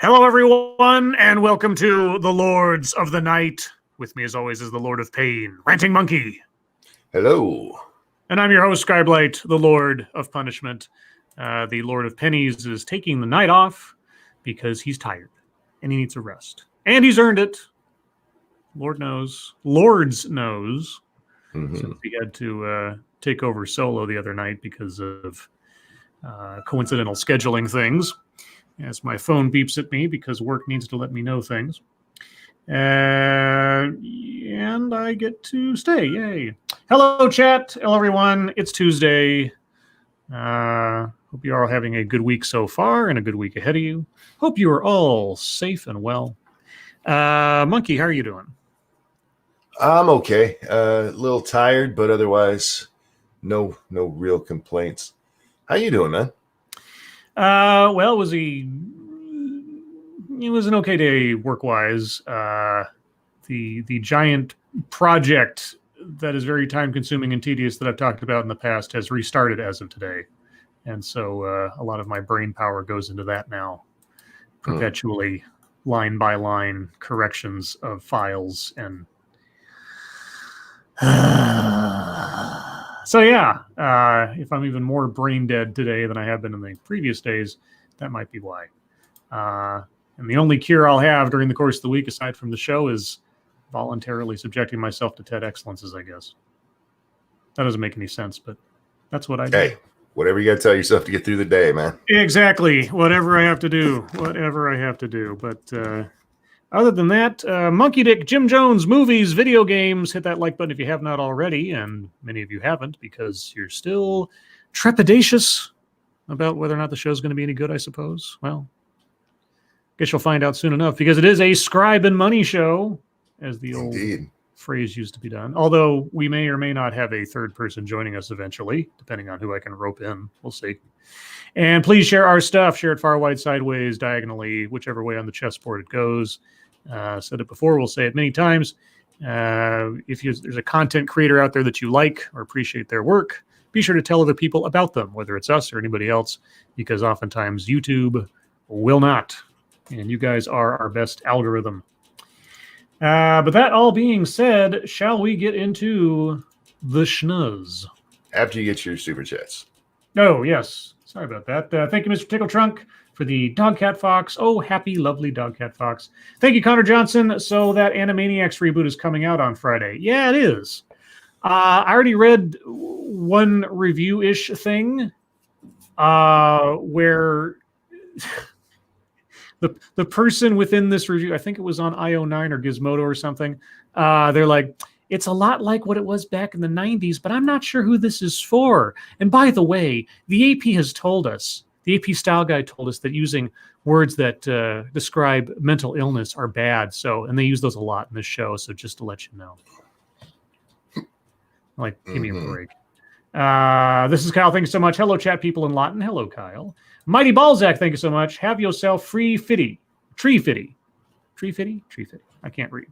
Hello, everyone, and welcome to the Lords of the Night. With me, as always, is the Lord of Pain, Ranting Monkey. Hello. And I'm your host, Scribe, the Lord of Punishment. The Lord of Pennies is taking the night off because he's tired and he needs a rest. And he's earned it. Lord knows. Lords knows. Mm-hmm. Since he had to take over solo the other night because of coincidental scheduling things. As my phone beeps at me because work needs to let me know things. And I get to stay. Yay. Hello, chat. Hello, everyone. It's Tuesday. Hope you are all having a good week so far and a good week ahead of you. Hope you are all safe and well. Monkey, how are you doing? I'm okay. A little tired, but otherwise, no real complaints. How you doing, man? Well, it was an okay day work-wise. The giant project that is very time-consuming and tedious that I've talked about in the past has restarted as of today. And so a lot of my brain power goes into that now, perpetually line by line corrections of files and so yeah, if I'm even more brain dead today than I have been in the previous days, that might be why. And the only cure I'll have during the course of the week, aside from the show, is voluntarily subjecting myself to TED Excellences, I guess. That doesn't make any sense, but that's what I do. Hey, whatever you got to tell yourself to get through the day, man. Exactly. Whatever I have to do. But other than that, Monkey Dick, Jim Jones, movies, video games, hit that like button if you have not already, and many of you haven't because you're still trepidatious about whether or not the show's going to be any good, I suppose. Well, guess you'll find out soon enough because it is a Scribe and Money show, as the old phrase used to be done. Although we may or may not have a third person joining us eventually, depending on who I can rope in. We'll see. And please share our stuff. Share it far, wide, sideways, diagonally, whichever way on the chessboard it goes. Said it before, we'll say it many times. If there's a content creator out there that you like or appreciate their work, be sure to tell other people about them, whether it's us or anybody else, because oftentimes YouTube will not. And you guys are our best algorithm. But that all being said, shall we get into the schnuzz? After you get your super chats. Oh, yes. Sorry about that. Thank you, Mr. Tickle Trunk, for the Dogcat Fox. Oh, happy, lovely Dogcat Fox. Thank you, Connor Johnson. So that Animaniacs reboot is coming out on Friday. Yeah, it is. I already read one review-ish thing where the person within this review, I think it was on IO9 or Gizmodo or something, they're like, it's a lot like what it was back in the 90s, but I'm not sure who this is for. And by the way, the AP has told us, the AP style guide told us that using words that describe mental illness are bad. So, and they use those a lot in this show. So just to let you know, like, give me a break. This is Kyle. Thank you so much. Hello, chat people in Lawton. Hello, Kyle. Mighty Balzac, thank you so much. Have yourself Tree Fitty. I can't read.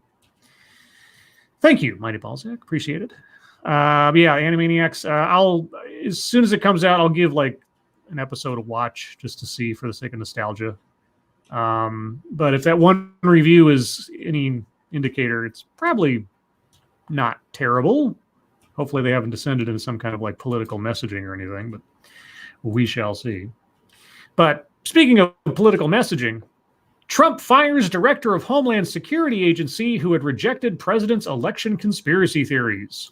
Thank you, Mighty Balzac. Appreciate it. Yeah, Animaniacs. I'll, as soon as it comes out, I'll give like an episode a watch just to see for the sake of nostalgia. But if that one review is any indicator, it's probably not terrible. Hopefully they haven't descended into some kind of like political messaging or anything, but we shall see. But speaking of political messaging, Trump fires director of Homeland Security Agency who had rejected president's election conspiracy theories.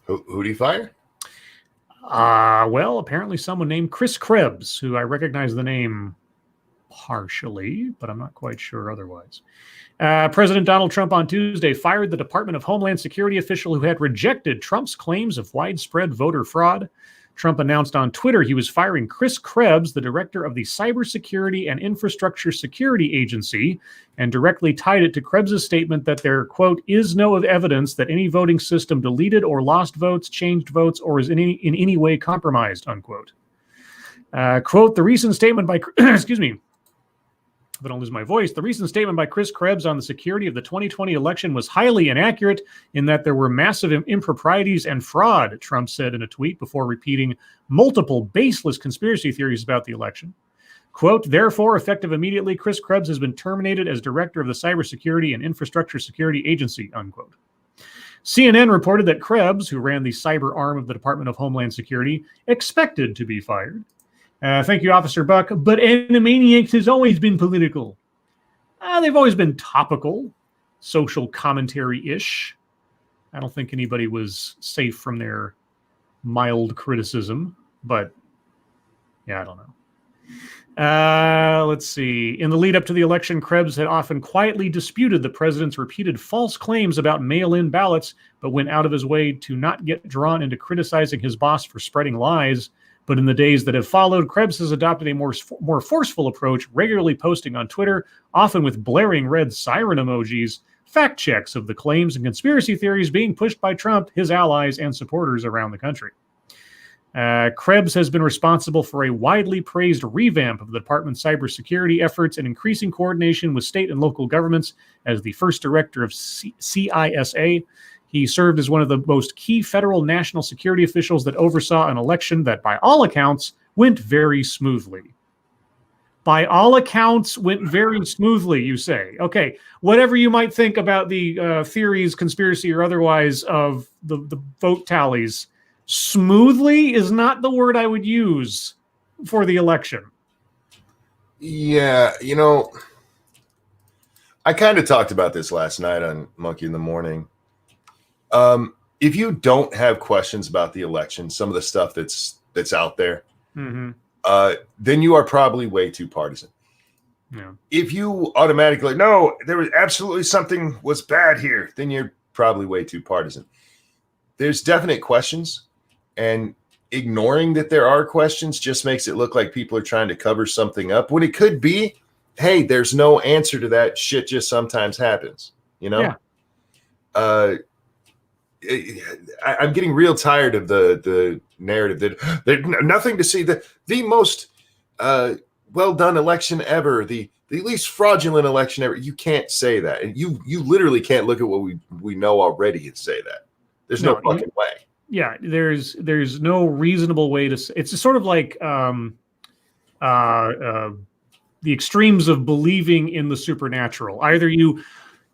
Who did he fire? Well, apparently someone named Chris Krebs, who I recognize the name partially, but I'm not quite sure otherwise. President Donald Trump on Tuesday fired the Department of Homeland Security official who had rejected Trump's claims of widespread voter fraud. Trump announced on Twitter he was firing Chris Krebs, the director of the Cybersecurity and Infrastructure Security Agency, and directly tied it to Krebs' statement that there, quote, is no evidence that any voting system deleted or lost votes, changed votes, or is in any way compromised, unquote. Quote, the recent statement by, excuse me, if I don't lose my voice, the recent statement by Chris Krebs on the security of the 2020 election was highly inaccurate in that there were massive improprieties and fraud, Trump said in a tweet before repeating multiple baseless conspiracy theories about the election. Quote, therefore, effective immediately, Chris Krebs has been terminated as director of the Cybersecurity and Infrastructure Security Agency, unquote. CNN reported that Krebs, who ran the cyber arm of the Department of Homeland Security, expected to be fired. Thank you, Officer Buck, but Animaniacs has always been political. They've always been topical, social commentary-ish. I don't think anybody was safe from their mild criticism, but yeah, I don't know. Let's see. In the lead up to the election, Krebs had often quietly disputed the president's repeated false claims about mail-in ballots, but went out of his way to not get drawn into criticizing his boss for spreading lies. But in the days that have followed, Krebs has adopted a more forceful approach, regularly posting on Twitter, often with blaring red siren emojis, fact checks of the claims and conspiracy theories being pushed by Trump, his allies, and supporters around the country. Krebs has been responsible for a widely praised revamp of the department's cybersecurity efforts and increasing coordination with state and local governments as the first director of CISA. He served as one of the most key federal national security officials that oversaw an election that, by all accounts, went very smoothly. By all accounts, went very smoothly, you say. Okay, whatever you might think about the theories, conspiracy or otherwise, of the vote tallies, smoothly is not the word I would use for the election. Yeah, I kind of talked about this last night on Monkey in the Morning. If you don't have questions about the election, some of the stuff that's out there, then you are probably way too partisan. Yeah. If you automatically, no, there was absolutely something was bad here, then you're probably way too partisan. There's definite questions, and ignoring that there are questions just makes it look like people are trying to cover something up when it could be, hey, there's no answer to that. Shit just sometimes happens, Yeah. I'm getting real tired of the narrative that there's nothing to see. The most well done election ever, the least fraudulent election ever. You can't say that, and you literally can't look at what we know already and say that. There's no fucking way. Yeah, there's no reasonable way to say. It's sort of like the extremes of believing in the supernatural. Either you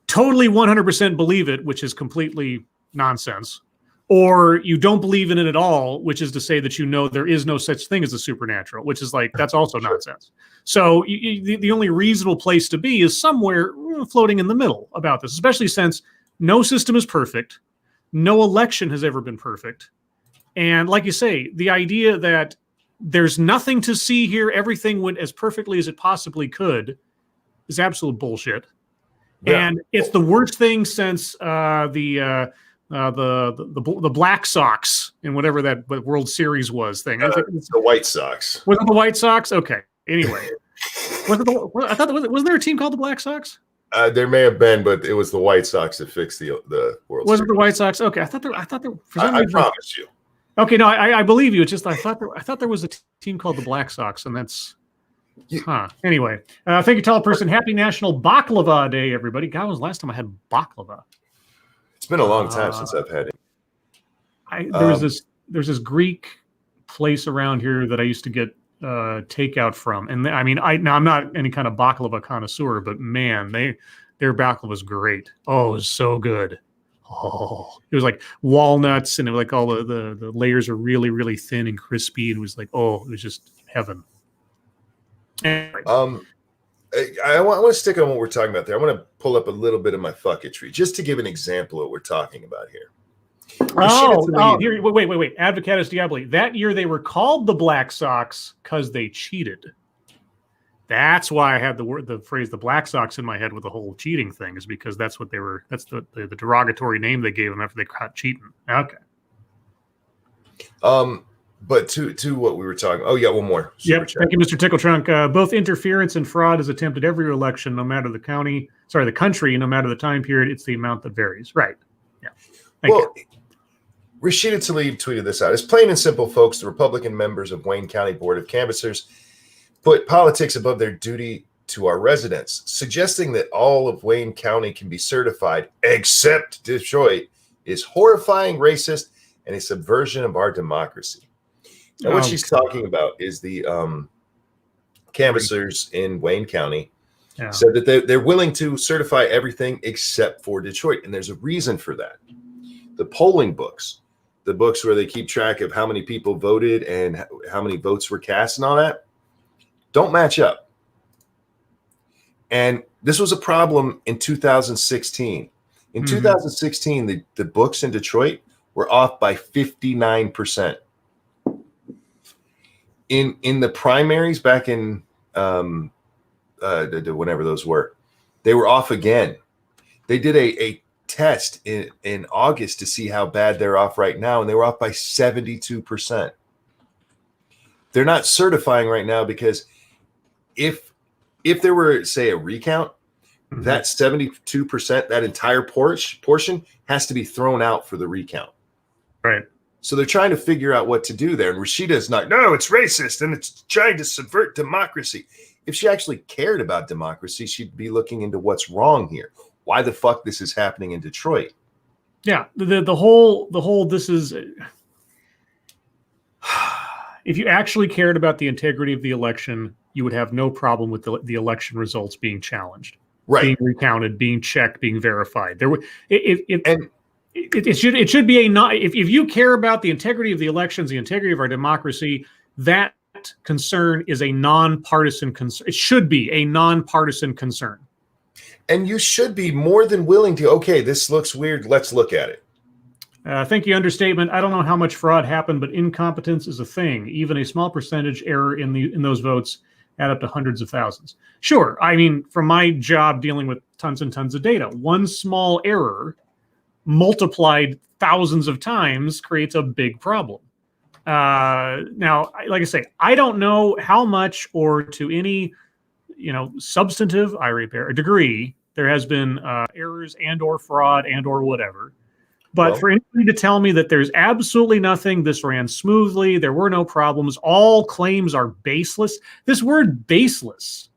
totally 100% believe it, which is completely nonsense, or you don't believe in it at all, which is to say that there is no such thing as the supernatural, which is like, that's also nonsense. So the only reasonable place to be is somewhere floating in the middle about this, especially since no system is perfect. No election has ever been perfect. And like you say, the idea that there's nothing to see here, everything went as perfectly as it possibly could, is absolute bullshit. Yeah. And it's the worst thing since the Black Sox in whatever that World Series was thing. I think the White Sox. Was it the White Sox? Okay. Anyway, wasn't there a team called the Black Sox? There may have been, but it was the White Sox that fixed the World Series. Was it the White Sox? Okay, I thought there. For some reason, I promise you. Okay, no, I believe you. It's just I thought there was a team called the Black Sox, and that's. Anyway, thank you, tall person. Happy National Baklava Day, everybody. God, when was the last time I had baklava? It's been a long time since I've had it. There's this Greek place around here that I used to get takeout from, and I mean, I'm not any kind of baklava connoisseur, but man, their baklava was great. Oh, it was so good. Oh, it was like walnuts, and it was like all the layers are really, really thin and crispy, and it was like, oh, it was just heaven. Anyway. I want to stick on what we're talking about there. I want to pull up a little bit of my fucketry just to give an example of what we're talking about here. Here, wait. Advocatus Diaboli. That year they were called the Black Sox because they cheated. That's why I had the phrase the Black Sox in my head with the whole cheating thing, is because that's what they were. That's the derogatory name they gave them after they caught cheating. Okay. But to what we were talking. Oh yeah, one more. Yep. Thank you, Mr. Tickle Trunk. Both interference and fraud is attempted every election, no matter the country, no matter the time period. It's the amount that varies. Right. Yeah. Thank you. Rashida Tlaib tweeted this out. It's plain and simple, folks. The Republican members of Wayne County Board of Canvassers put politics above their duty to our residents, suggesting that all of Wayne County can be certified except Detroit is horrifying, racist, and a subversion of our democracy. And what she's talking about is the canvassers in Wayne County Yeah. said that they're willing to certify everything except for Detroit. And there's a reason for that. The polling books, the books where they keep track of how many people voted and how many votes were cast and all that, don't match up. And this was a problem in 2016. In 2016, the books in Detroit were off by 59%. In the primaries back in whenever those were, they were off again. They did a test in August to see how bad they're off right now, and they were off by 72%. They're not certifying right now because if there were, say, a recount, that 72%, that entire portion has to be thrown out for the recount. Right. So they're trying to figure out what to do there. And Rashida's not, no, it's racist and it's trying to subvert democracy. If she actually cared about democracy, she'd be looking into what's wrong here. Why the fuck this is happening in Detroit? Yeah, the whole this is. If you actually cared about the integrity of the election, you would have no problem with the election results being challenged, right? Being recounted, being checked, being verified. There would it should be a not. If you care about the integrity of the elections, the integrity of our democracy, that concern is a nonpartisan concern. It should be a nonpartisan concern. And you should be more than willing to, okay, this looks weird, let's look at it. Thank you, understatement. I don't know how much fraud happened, but incompetence is a thing. Even a small percentage error in those votes add up to hundreds of thousands. Sure, I mean, from my job dealing with tons and tons of data, one small error multiplied thousands of times creates a big problem. Now, like I say, I don't know how much or to any substantive degree there has been errors and or fraud and or whatever. But for anybody to tell me that there's absolutely nothing, this ran smoothly, there were no problems, all claims are baseless. This word baseless.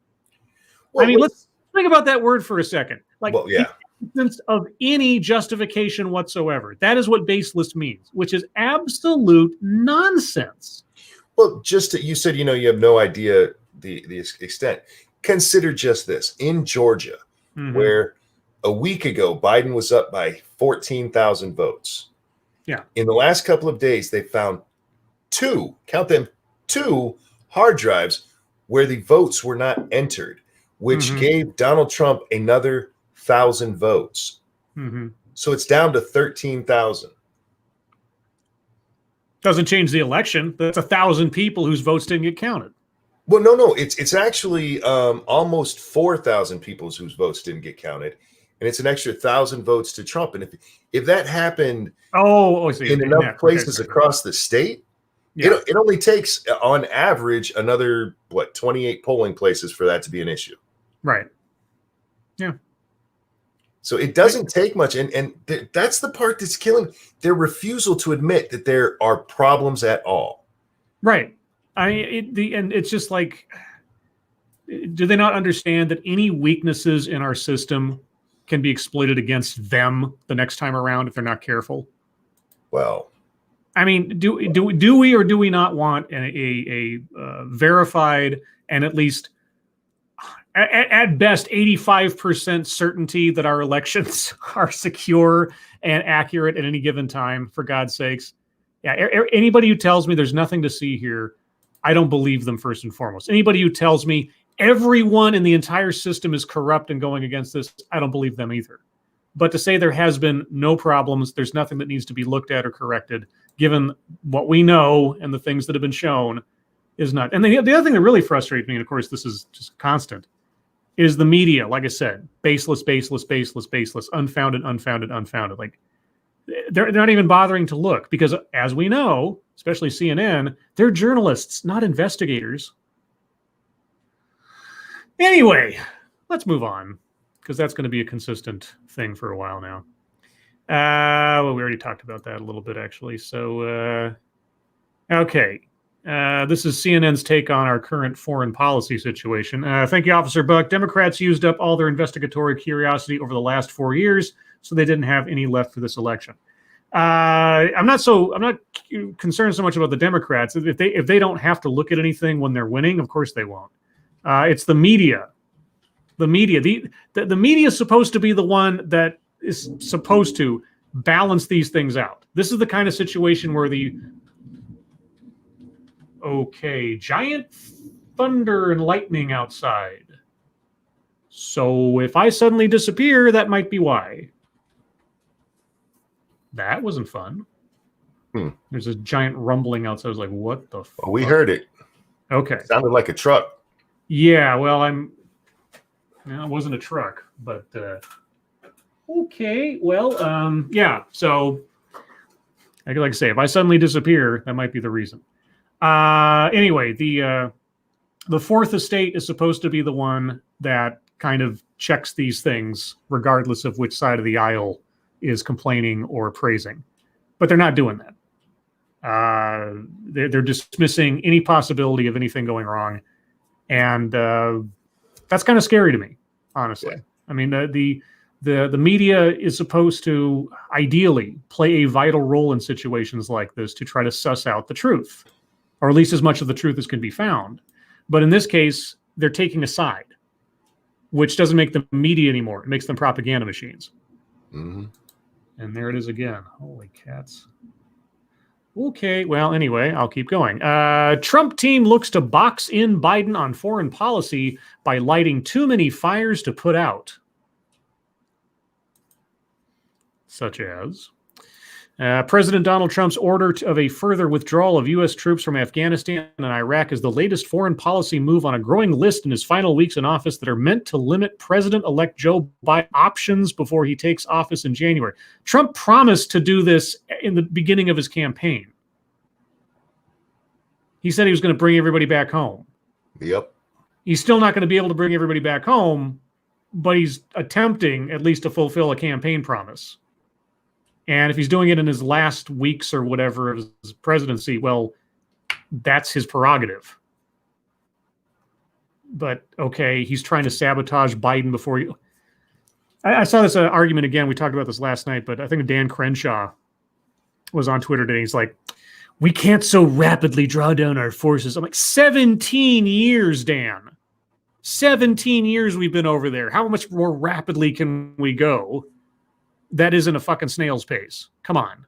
Well, I mean, let's think about that word for a second. Like, the absence of any justification whatsoever. That is what baseless means, which is absolute nonsense. Well, you said, you have no idea the extent. Consider just this. In Georgia, where a week ago, Biden was up by 14,000 votes. Yeah. In the last couple of days, they found two hard drives where the votes were not entered, which gave Donald Trump another 1,000 votes. So it's down to 13,000. Doesn't change the election. That's 1,000 people whose votes didn't get counted. Well, no. It's actually almost 4,000 people whose votes didn't get counted. And it's an extra 1,000 votes to Trump. And if that happened in enough places across the state, it only takes, on average, another, 28 polling places for that to be an issue. Right. Yeah. So it doesn't take much. And that's the part that's killing their refusal to admit that there are problems at all. Right. It's just like, do they not understand that any weaknesses in our system can be exploited against them the next time around if they're not careful? Well, I mean, do we or do we not want a verified and at least at best 85% certainty that our elections are secure and accurate at any given time? For God's sakes, anybody who tells me there's nothing to see here, I don't believe them. First and foremost, anybody who tells me everyone in the entire system is corrupt and going against this, I don't believe them either. But to say there has been no problems, there's nothing that needs to be looked at or corrected, given what we know and the things that have been shown, is not. And the other thing that really frustrates me, and of course this is just constant, is the media. Like I said, baseless, unfounded. Like, they're not even bothering to look because, as we know, especially CNN, they're journalists, not investigators. Anyway, let's move on, because that's going to be a consistent thing for a while now. We already talked about that a little bit, actually. So, okay. This is CNN's take on our current foreign policy situation. Thank you, Officer Buck. Democrats used up all their investigatory curiosity over the last 4 years, so they didn't have any left for this election. I'm not concerned so much about the Democrats. If they don't have to look at anything when they're winning, of course they won't. It's the media. The media. The media is supposed to be the one that is supposed to balance these things out. This is the kind of situation where giant thunder and lightning outside. So if I suddenly disappear, that might be why. That wasn't fun. There's a giant rumbling outside. I was like, what the fuck? We heard it. Okay. It sounded like a truck. Yeah, well, it wasn't a truck, but okay. Well, yeah. So, like I say, if I suddenly disappear, that might be the reason. Anyway, the fourth estate is supposed to be the one that kind of checks these things, regardless of which side of the aisle is complaining or praising. But they're not doing that. They're dismissing any possibility of anything going wrong, and that's kind of scary to me, honestly. Yeah. I mean, the media is supposed to ideally play a vital role in situations like this to try to suss out the truth, or at least as much of the truth as can be found. But in this case, they're taking a side, which doesn't make them media anymore. It makes them propaganda machines. Mm-hmm. And there it is again. Holy cats. Okay, well, anyway, I'll keep going. Trump team looks to box in Biden on foreign policy by lighting too many fires to put out. Such as President Donald Trump's order of a further withdrawal of U.S. troops from Afghanistan and Iraq is the latest foreign policy move on a growing list in his final weeks in office that are meant to limit President-elect Joe Biden options before he takes office in January. Trump promised to do this in the beginning of his campaign. He said he was going to bring everybody back home. Yep. He's still not going to be able to bring everybody back home, but he's attempting at least to fulfill a campaign promise. And if he's doing it in his last weeks or whatever of his presidency, well, that's his prerogative. But, okay, he's trying to sabotage Biden before you. I saw this argument again. We talked about this last night, but I think Dan Crenshaw was on Twitter today. He's like, we can't so rapidly draw down our forces. I'm like, 17 years, Dan. 17 years we've been over there. How much more rapidly can we go? That isn't a fucking snail's pace. Come on.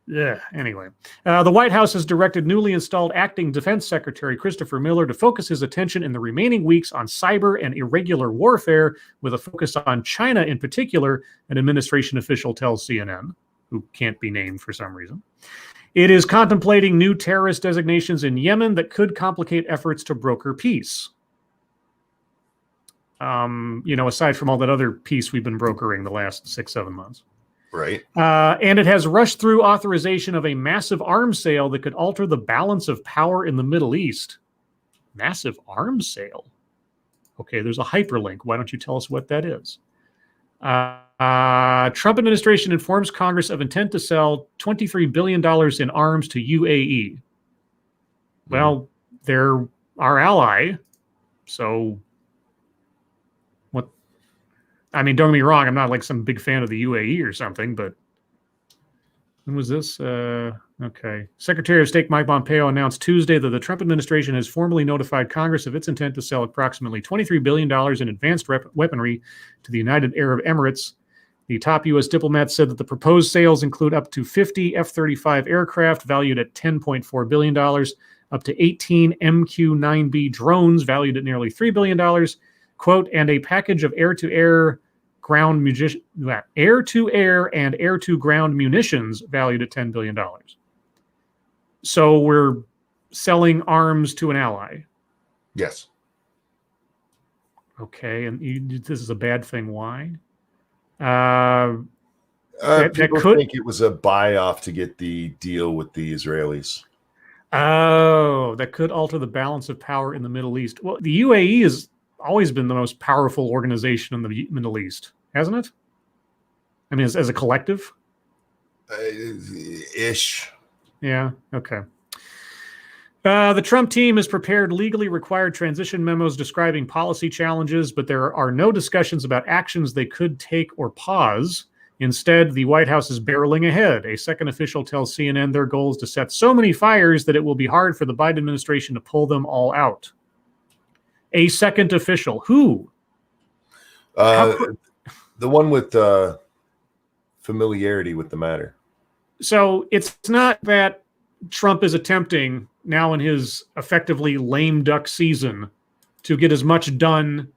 Yeah. Anyway, the White House has directed newly installed acting Defense Secretary Christopher Miller to focus his attention in the remaining weeks on cyber and irregular warfare, with a focus on China in particular, an administration official tells CNN, who can't be named for some reason. It is contemplating new terrorist designations in Yemen that could complicate efforts to broker peace. Aside from all that other peace we've been brokering the last 6-7 months. Right. And it has rushed through authorization of a massive arms sale that could alter the balance of power in the Middle East. Massive arms sale? Okay, there's a hyperlink. Why don't you tell us what that is? Trump administration informs Congress of intent to sell $23 billion in arms to UAE. Well, they're our ally, so... I mean, don't get me wrong, I'm not like some big fan of the UAE or something, but when was this? Okay. Secretary of State Mike Pompeo announced Tuesday that the Trump administration has formally notified Congress of its intent to sell approximately $23 billion in advanced weaponry to the United Arab Emirates. The top U.S. diplomat said that the proposed sales include up to 50 F-35 aircraft valued at $10.4 billion, up to 18 MQ-9B drones valued at nearly $3 billion, quote, and a package of air-to-air and air-to-ground munitions valued at $10 billion. So we're selling arms to an ally. Yes. Okay, and this is a bad thing. Why? People think it was a buy-off to get the deal with the Israelis. Oh, that could alter the balance of power in the Middle East. Well, the UAE has always been the most powerful organization in the Middle East, hasn't it? I mean, as a collective? Ish. Yeah, okay. The Trump team has prepared legally required transition memos describing policy challenges, but there are no discussions about actions they could take or pause. Instead, the White House is barreling ahead. A second official tells CNN their goal is to set so many fires that it will be hard for the Biden administration to pull them all out. A second official. Who? The one with familiarity with the matter. So it's not that Trump is attempting now in his effectively lame duck season to get as much done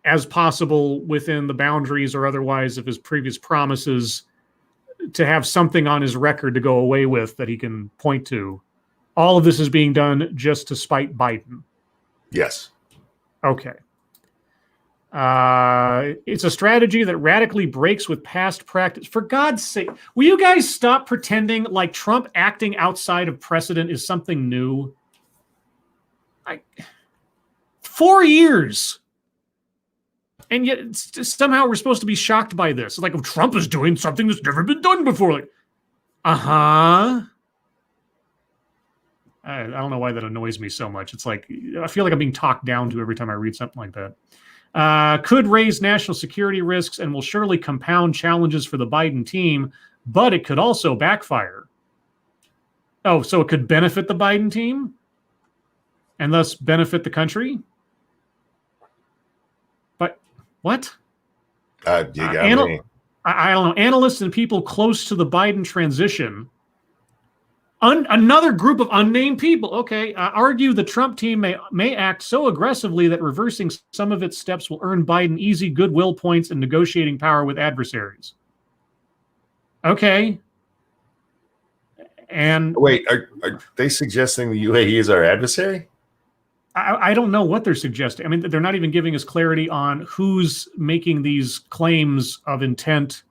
as possible within the boundaries or otherwise of his previous promises, to have something on his record to go away with that he can point to. All of this is being done just to spite Biden. Yes. Okay. It's a strategy that radically breaks with past practice. For God's sake, will you guys stop pretending like Trump acting outside of precedent is something new? 4 years. And yet somehow we're supposed to be shocked by this. It's like, Trump is doing something that's never been done before. Like, I don't know why that annoys me so much. It's like, I feel like I'm being talked down to every time I read something like that. Could raise national security risks and will surely compound challenges for the Biden team, but it could also backfire. Oh, so it could benefit the Biden team and thus benefit the country? But what? You got me. I don't know. Analysts and people close to the Biden transition, another group of unnamed people, argue the Trump team may act so aggressively that reversing some of its steps will earn Biden easy goodwill points and negotiating power with adversaries. Okay. And wait, are they suggesting the UAE is our adversary? I don't know what they're suggesting. I mean, they're not even giving us clarity on who's making these claims of intent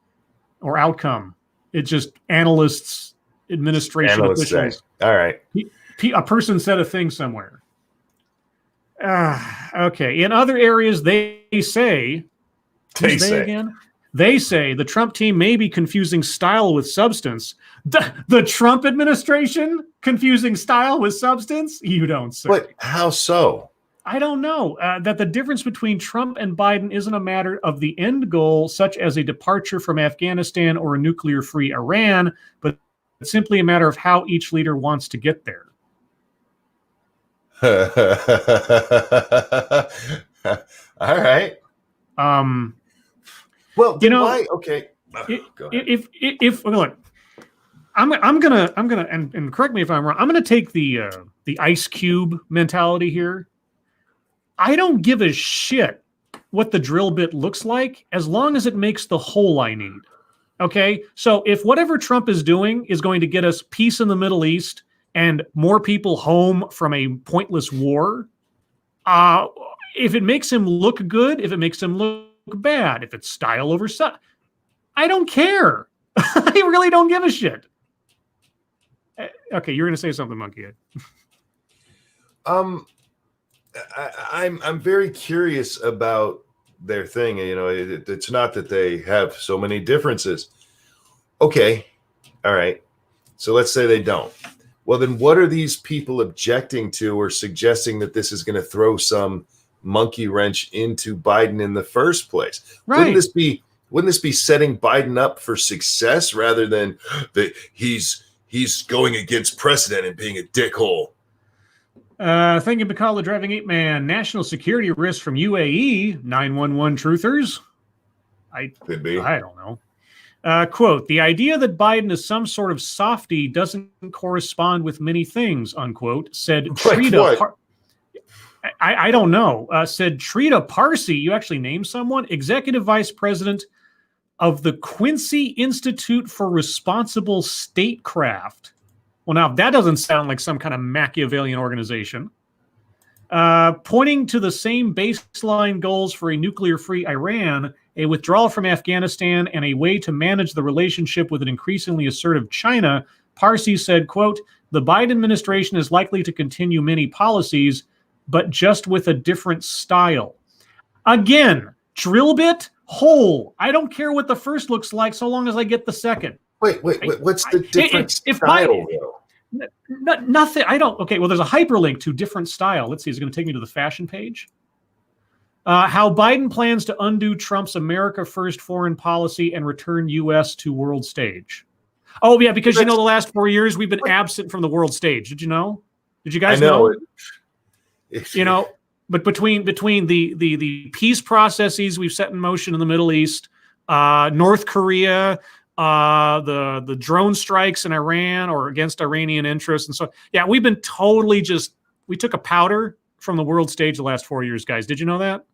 or outcome. It's just analysts, administration officials. All right. A person said a thing somewhere. Okay. In other areas, they say the Trump team may be confusing style with substance. The Trump administration confusing style with substance? You don't say. But how so? I don't know. That the difference between Trump and Biden isn't a matter of the end goal, such as a departure from Afghanistan or a nuclear-free Iran, but it's simply a matter of how each leader wants to get there. All right. Well, why? Okay. Go ahead. If look, I'm gonna and correct me if I'm wrong. I'm gonna take the Ice Cube mentality here. I don't give a shit what the drill bit looks like as long as it makes the hole I need. Okay, so if whatever Trump is doing is going to get us peace in the Middle East and more people home from a pointless war, if it makes him look good, if it makes him look bad, if it's style over stuff, I don't care. I really don't give a shit. Okay, you're going to say something, Monkeyhead. I'm very curious about their thing. You know, it's not that they have so many differences. Okay, all right. So let's say they don't. Well, then what are these people objecting to or suggesting that this is going to throw some monkey wrench into Biden in the first place? Right. Wouldn't this be setting Biden up for success rather than that he's going against precedent and being a dickhole? Thank you, Bacall, the Driving Ape Man. National security risk from UAE, 911 truthers. Could be. I don't know. Quote, the idea that Biden is some sort of softie doesn't correspond with many things, unquote, said Trita. I don't know. Said Trita Parsi, you actually named someone, executive vice president of the Quincy Institute for Responsible Statecraft. Well, now that doesn't sound like some kind of Machiavellian organization. Pointing to the same baseline goals for a nuclear-free Iran, a withdrawal from Afghanistan, and a way to manage the relationship with an increasingly assertive China, Parsi said, quote, the Biden administration is likely to continue many policies, but just with a different style. Again, drill bit, hole. I don't care what the first looks like so long as I get the second. Wait. What's the different style, though? Nothing. I don't. Okay, well, there's a hyperlink to different style. Let's see. Is it going to take me to the fashion page? How Biden plans to undo Trump's America First foreign policy and return U.S. to world stage. Oh, yeah, because, the last 4 years we've been absent from the world stage. Did you know? Did you guys know? But between the peace processes we've set in motion in the Middle East, North Korea, the drone strikes in Iran or against Iranian interests, and so yeah, we've been totally we took a powder from the world stage the last 4 years, guys. Did you know that?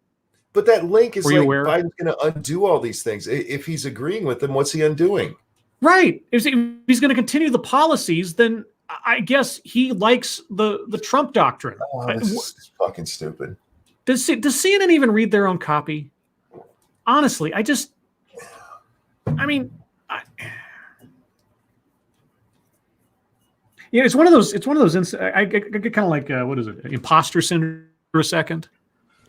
But that link is Were you like aware? Biden's going to undo all these things. If he's agreeing with them, what's he undoing? Right. If he's going to continue the policies, then I guess he likes the Trump doctrine. Oh, this is fucking stupid. Does CNN even read their own copy? Honestly, it's one of those. I get kind of like what is it? Imposter syndrome for a second.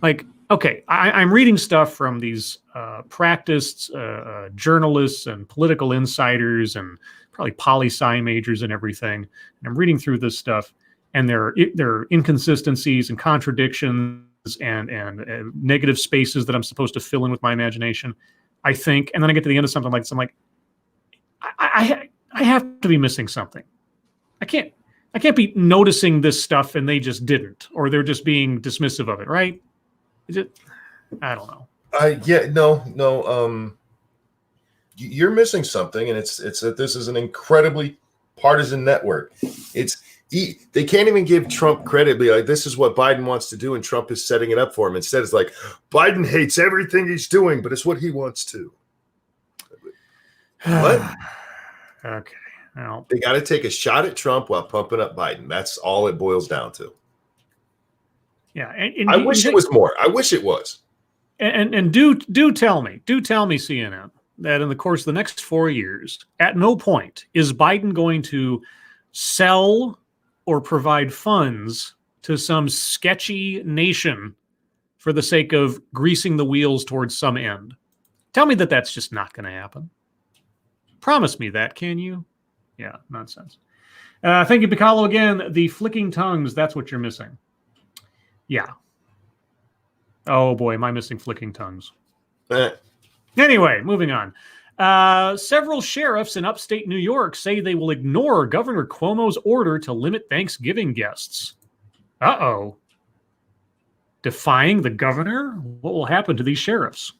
Like, okay, I'm reading stuff from these practiced journalists and political insiders and probably poli-sci majors and everything. And I'm reading through this stuff, and there are inconsistencies and contradictions and negative spaces that I'm supposed to fill in with my imagination, I think. And then I get to the end of something like this, I'm like, I have to be missing something. I can't be noticing this stuff and they just didn't, or they're just being dismissive of it, right? I don't know. You're missing something, and it's that this is an incredibly partisan network. They can't even give Trump credit. Be like, this is what Biden wants to do, and Trump is setting it up for him. Instead, it's like Biden hates everything he's doing, but it's what he wants to. What? Okay. Well, they got to take a shot at Trump while pumping up Biden. That's all it boils down to. Yeah, and I wish it was more. I wish it was. And do tell me, CNN, that in the course of the next 4 years, at no point is Biden going to sell or provide funds to some sketchy nation for the sake of greasing the wheels towards some end. Tell me that that's just not going to happen. Promise me that, can you? Yeah, nonsense. Thank you, Piccolo, again. The flicking tongues, that's what you're missing. Yeah. Oh, boy, am I missing flicking tongues. Anyway, moving on. Several sheriffs in upstate New York say they will ignore Governor Cuomo's order to limit Thanksgiving guests. Uh-oh. Defying the governor? What will happen to these sheriffs?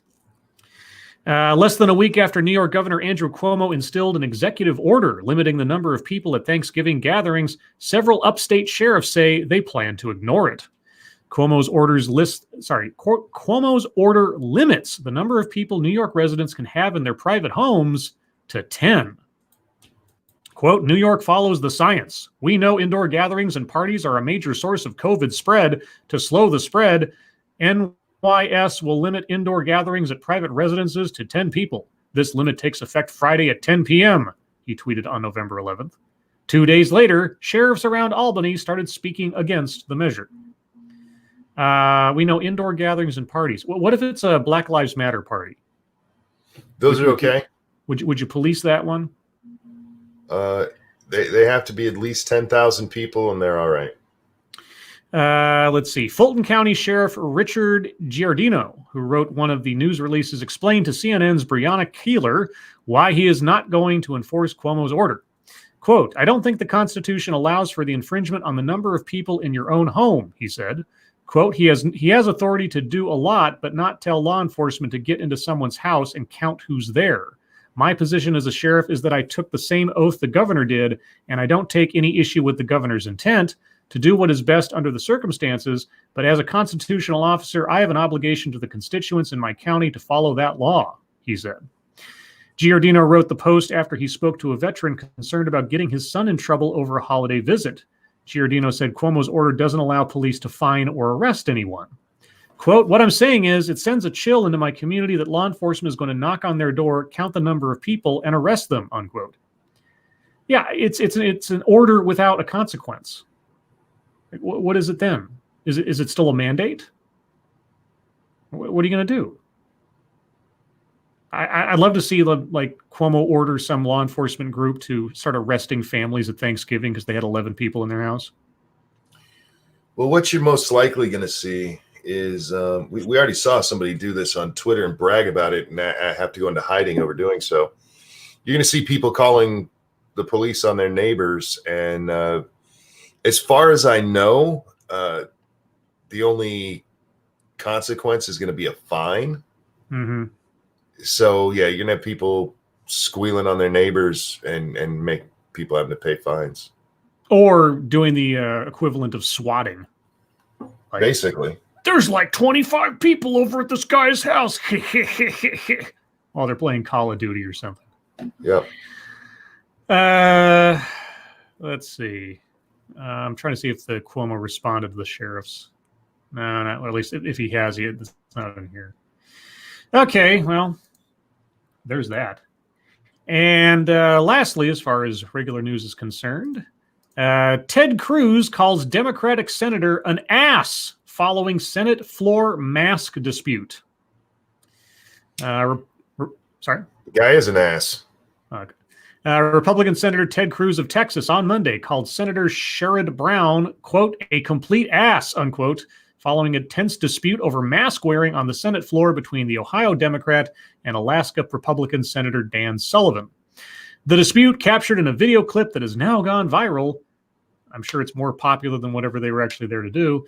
Less than a week after New York Governor Andrew Cuomo instilled an executive order limiting the number of people at Thanksgiving gatherings, several upstate sheriffs say they plan to ignore it. Cuomo's order limits the number of people New York residents can have in their private homes to 10. Quote, New York follows the science. We know indoor gatherings and parties are a major source of COVID spread. To slow the spread, NYS will limit indoor gatherings at private residences to 10 people. This limit takes effect Friday at 10 p.m., he tweeted on November 11th. 2 days later, sheriffs around Albany started speaking against the measure. We know indoor gatherings and parties. What if it's a Black Lives Matter party? Those are okay. Would you police that one? They have to be at least 10,000 people, and they're all right. Let's see. Fulton County Sheriff Richard Giardino, who wrote one of the news releases, explained to CNN's Brianna Keeler why he is not going to enforce Cuomo's order. Quote, I don't think the Constitution allows for the infringement on the number of people in your own home, he said. Quote, he has authority to do a lot, but not tell law enforcement to get into someone's house and count who's there. My position as a sheriff is that I took the same oath the governor did, and I don't take any issue with the governor's intent to do what is best under the circumstances, but as a constitutional officer, I have an obligation to the constituents in my county to follow that law, he said. Giardino wrote the post after he spoke to a veteran concerned about getting his son in trouble over a holiday visit. Giardino said Cuomo's order doesn't allow police to fine or arrest anyone. Quote, what I'm saying is it sends a chill into my community that law enforcement is going to knock on their door, count the number of people, and arrest them, unquote. Yeah, it's an order without a consequence. What is it then? Is it still a mandate? What are you going to do? I'd love to see like Cuomo order some law enforcement group to start arresting families at Thanksgiving because they had 11 people in their house. Well, what you're most likely going to see is we already saw somebody do this on Twitter and brag about it, and I have to go into hiding over doing so. You're going to see people calling the police on their neighbors, and as far as I know, the only consequence is going to be a fine. Mm-hmm. So yeah, you're gonna have people squealing on their neighbors and make people having to pay fines. Or doing the equivalent of swatting. Like, basically. There's like 25 people over at this guy's house. While they're playing Call of Duty or something. Yep. Let's see. I'm trying to see if the Cuomo responded to the sheriffs. No, not, well, at least if he has, it's not in here. Okay, well, there's that. And lastly, as far as regular news is concerned, Ted Cruz calls Democratic senator an ass following Senate floor mask dispute. Sorry? The guy is an ass. Okay. Republican Senator Ted Cruz of Texas on Monday called Senator Sherrod Brown, quote, a complete ass, unquote, following a tense dispute over mask wearing on the Senate floor between the Ohio Democrat and Alaska Republican Senator Dan Sullivan. The dispute, captured in a video clip that has now gone viral, I'm sure it's more popular than whatever they were actually there to do,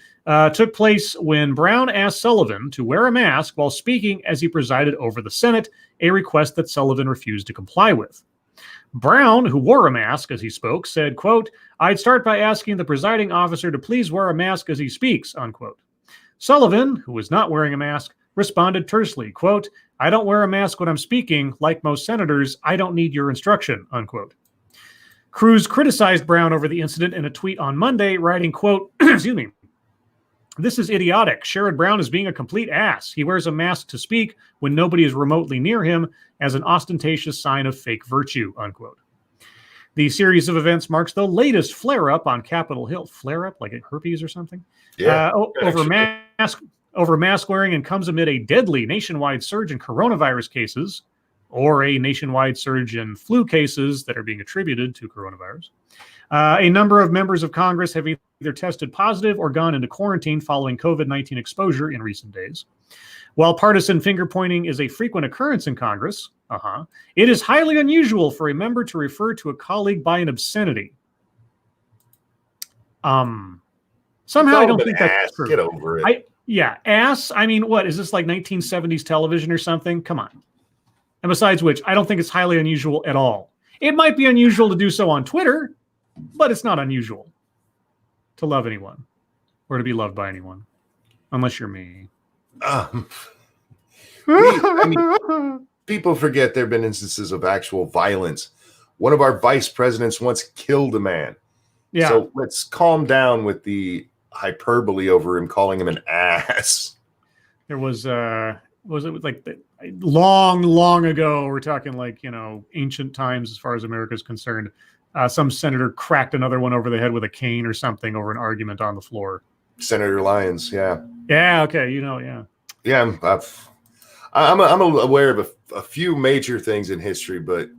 took place when Brown asked Sullivan to wear a mask while speaking as he presided over the Senate, a request that Sullivan refused to comply with. Brown, who wore a mask as he spoke, said, quote, I'd start by asking the presiding officer to please wear a mask as he speaks, unquote. Sullivan, who was not wearing a mask, responded tersely, quote, I don't wear a mask when I'm speaking. Like most senators, I don't need your instruction, unquote. Cruz criticized Brown over the incident in a tweet on Monday, writing, quote, excuse me, this is idiotic. Sherrod Brown is being a complete ass. He wears a mask to speak when nobody is remotely near him as an ostentatious sign of fake virtue, unquote. The series of events marks the latest flare-up on Capitol Hill. Flare-up? Like herpes or something? Yeah. Over mask wearing, and comes amid a deadly nationwide surge in coronavirus cases, or a nationwide surge in flu cases that are being attributed to coronavirus. A number of members of Congress have either tested positive or gone into quarantine following COVID-19 exposure in recent days. While partisan finger-pointing is a frequent occurrence in Congress, it is highly unusual for a member to refer to a colleague by an obscenity. Somehow I don't think that's true. Get over it. Ass. I mean, what is this, like 1970s television or something? Come on. And besides which, I don't think it's highly unusual at all. It might be unusual to do so on Twitter, but it's not unusual to love anyone or to be loved by anyone, unless you're me. People forget there have been instances of actual violence. One of our vice presidents once killed a man. Yeah. So let's calm down with the hyperbole over him calling him an ass. There was it like long ago? We're talking like, ancient times as far as America is concerned. Some senator cracked another one over the head with a cane or something over an argument on the floor. Senator Lyons, yeah. Yeah, okay, yeah. Yeah, I'm aware of a few major things in history, but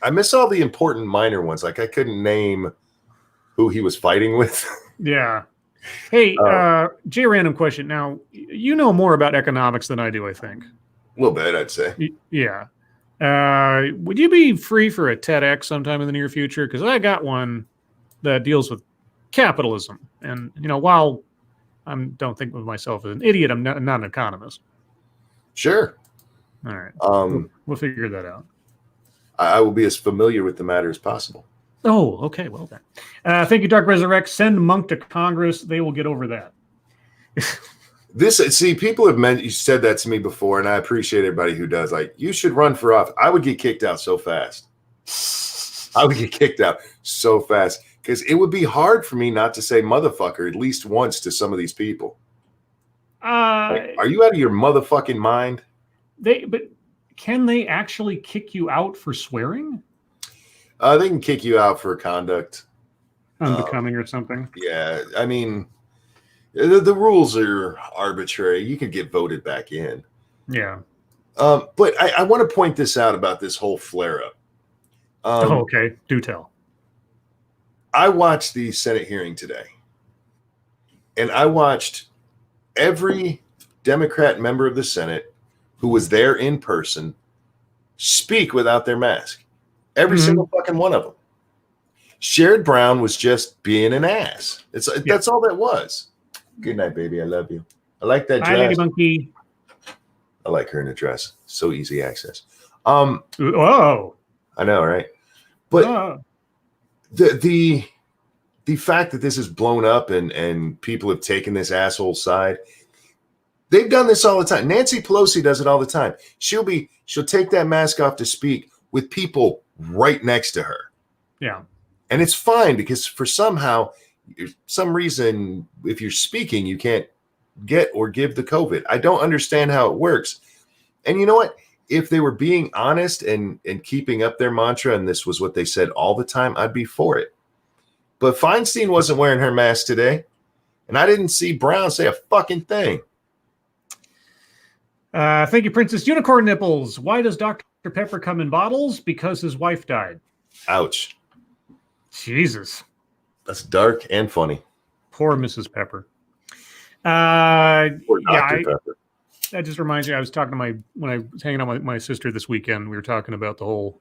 I miss all the important minor ones. Like I couldn't name who he was fighting with. Yeah. Hey, Jay, random question. Now, you know more about economics than I do, I think. A little bit, I'd say. Yeah. Would you be free for a TEDx sometime in the near future? Because I got one that deals with capitalism. And, while I don't think of myself as an idiot, I'm not an economist. Sure. All right. We'll figure that out. I will be as familiar with the matter as possible. Oh, okay. Well then. Thank you, Dark Resurrect. Send Monk to Congress. They will get over that. People have you said that to me before, and I appreciate everybody who does. Like, you should run for office. I would get kicked out so fast. I would get kicked out so fast because it would be hard for me not to say motherfucker at least once to some of these people. Are you out of your motherfucking mind? But can they actually kick you out for swearing? They can kick you out for conduct. Unbecoming or something. Yeah, I mean, the rules are arbitrary. You can get voted back in. Yeah. But I want to point this out about this whole flare-up. Okay. Do tell. I watched the Senate hearing today, and I watched every Democrat member of the Senate who was there in person speak without their mask. Every single fucking one of them. Sherrod Brown was just being an ass. That's all that was. Good night, baby. I love you. I like that Bye, dress. Lady Monkey. I like her in a dress. So easy access. Oh, I know, right? But the fact that this is blown up and people have taken this asshole side, they've done this all the time. Nancy Pelosi does it all the time. She'll take that mask off to speak with people right next to her. Yeah. And it's fine because for some reason, if you're speaking, you can't get or give the COVID. I don't understand how it works. And you know what? If they were being honest and keeping up their mantra, and this was what they said all the time, I'd be for it. But Feinstein wasn't wearing her mask today. And I didn't see Brown say a fucking thing. Thank you, Princess Unicorn Nipples. Why does Dr. Pepper come in bottles? Because his wife died. Ouch. Jesus. That's dark and funny. Poor Mrs. Pepper. Poor Dr. Pepper. That just reminds me, I was talking to when I was hanging out with my sister this weekend, we were talking about the whole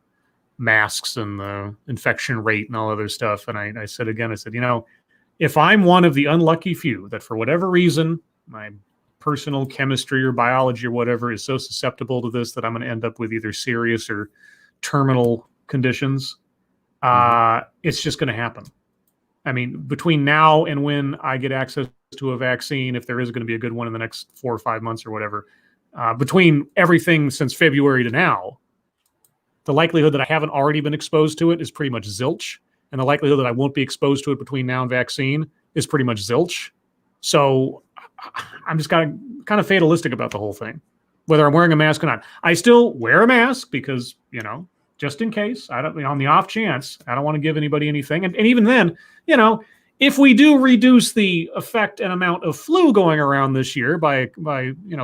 masks and the infection rate and all other stuff. And I said, if I'm one of the unlucky few that for whatever reason, my personal chemistry or biology or whatever is so susceptible to this that I'm going to end up with either serious or terminal conditions, it's just going to happen. I mean, between now and when I get access to a vaccine, if there is going to be a good one in the next 4 or 5 months or whatever, between everything since February to now, the likelihood that I haven't already been exposed to it is pretty much zilch. And the likelihood that I won't be exposed to it between now and vaccine is pretty much zilch. So I'm just kind of fatalistic about the whole thing, whether I'm wearing a mask or not. I still wear a mask because, just in case, on the off chance, I don't want to give anybody anything. And even then, if we do reduce the effect and amount of flu going around this year by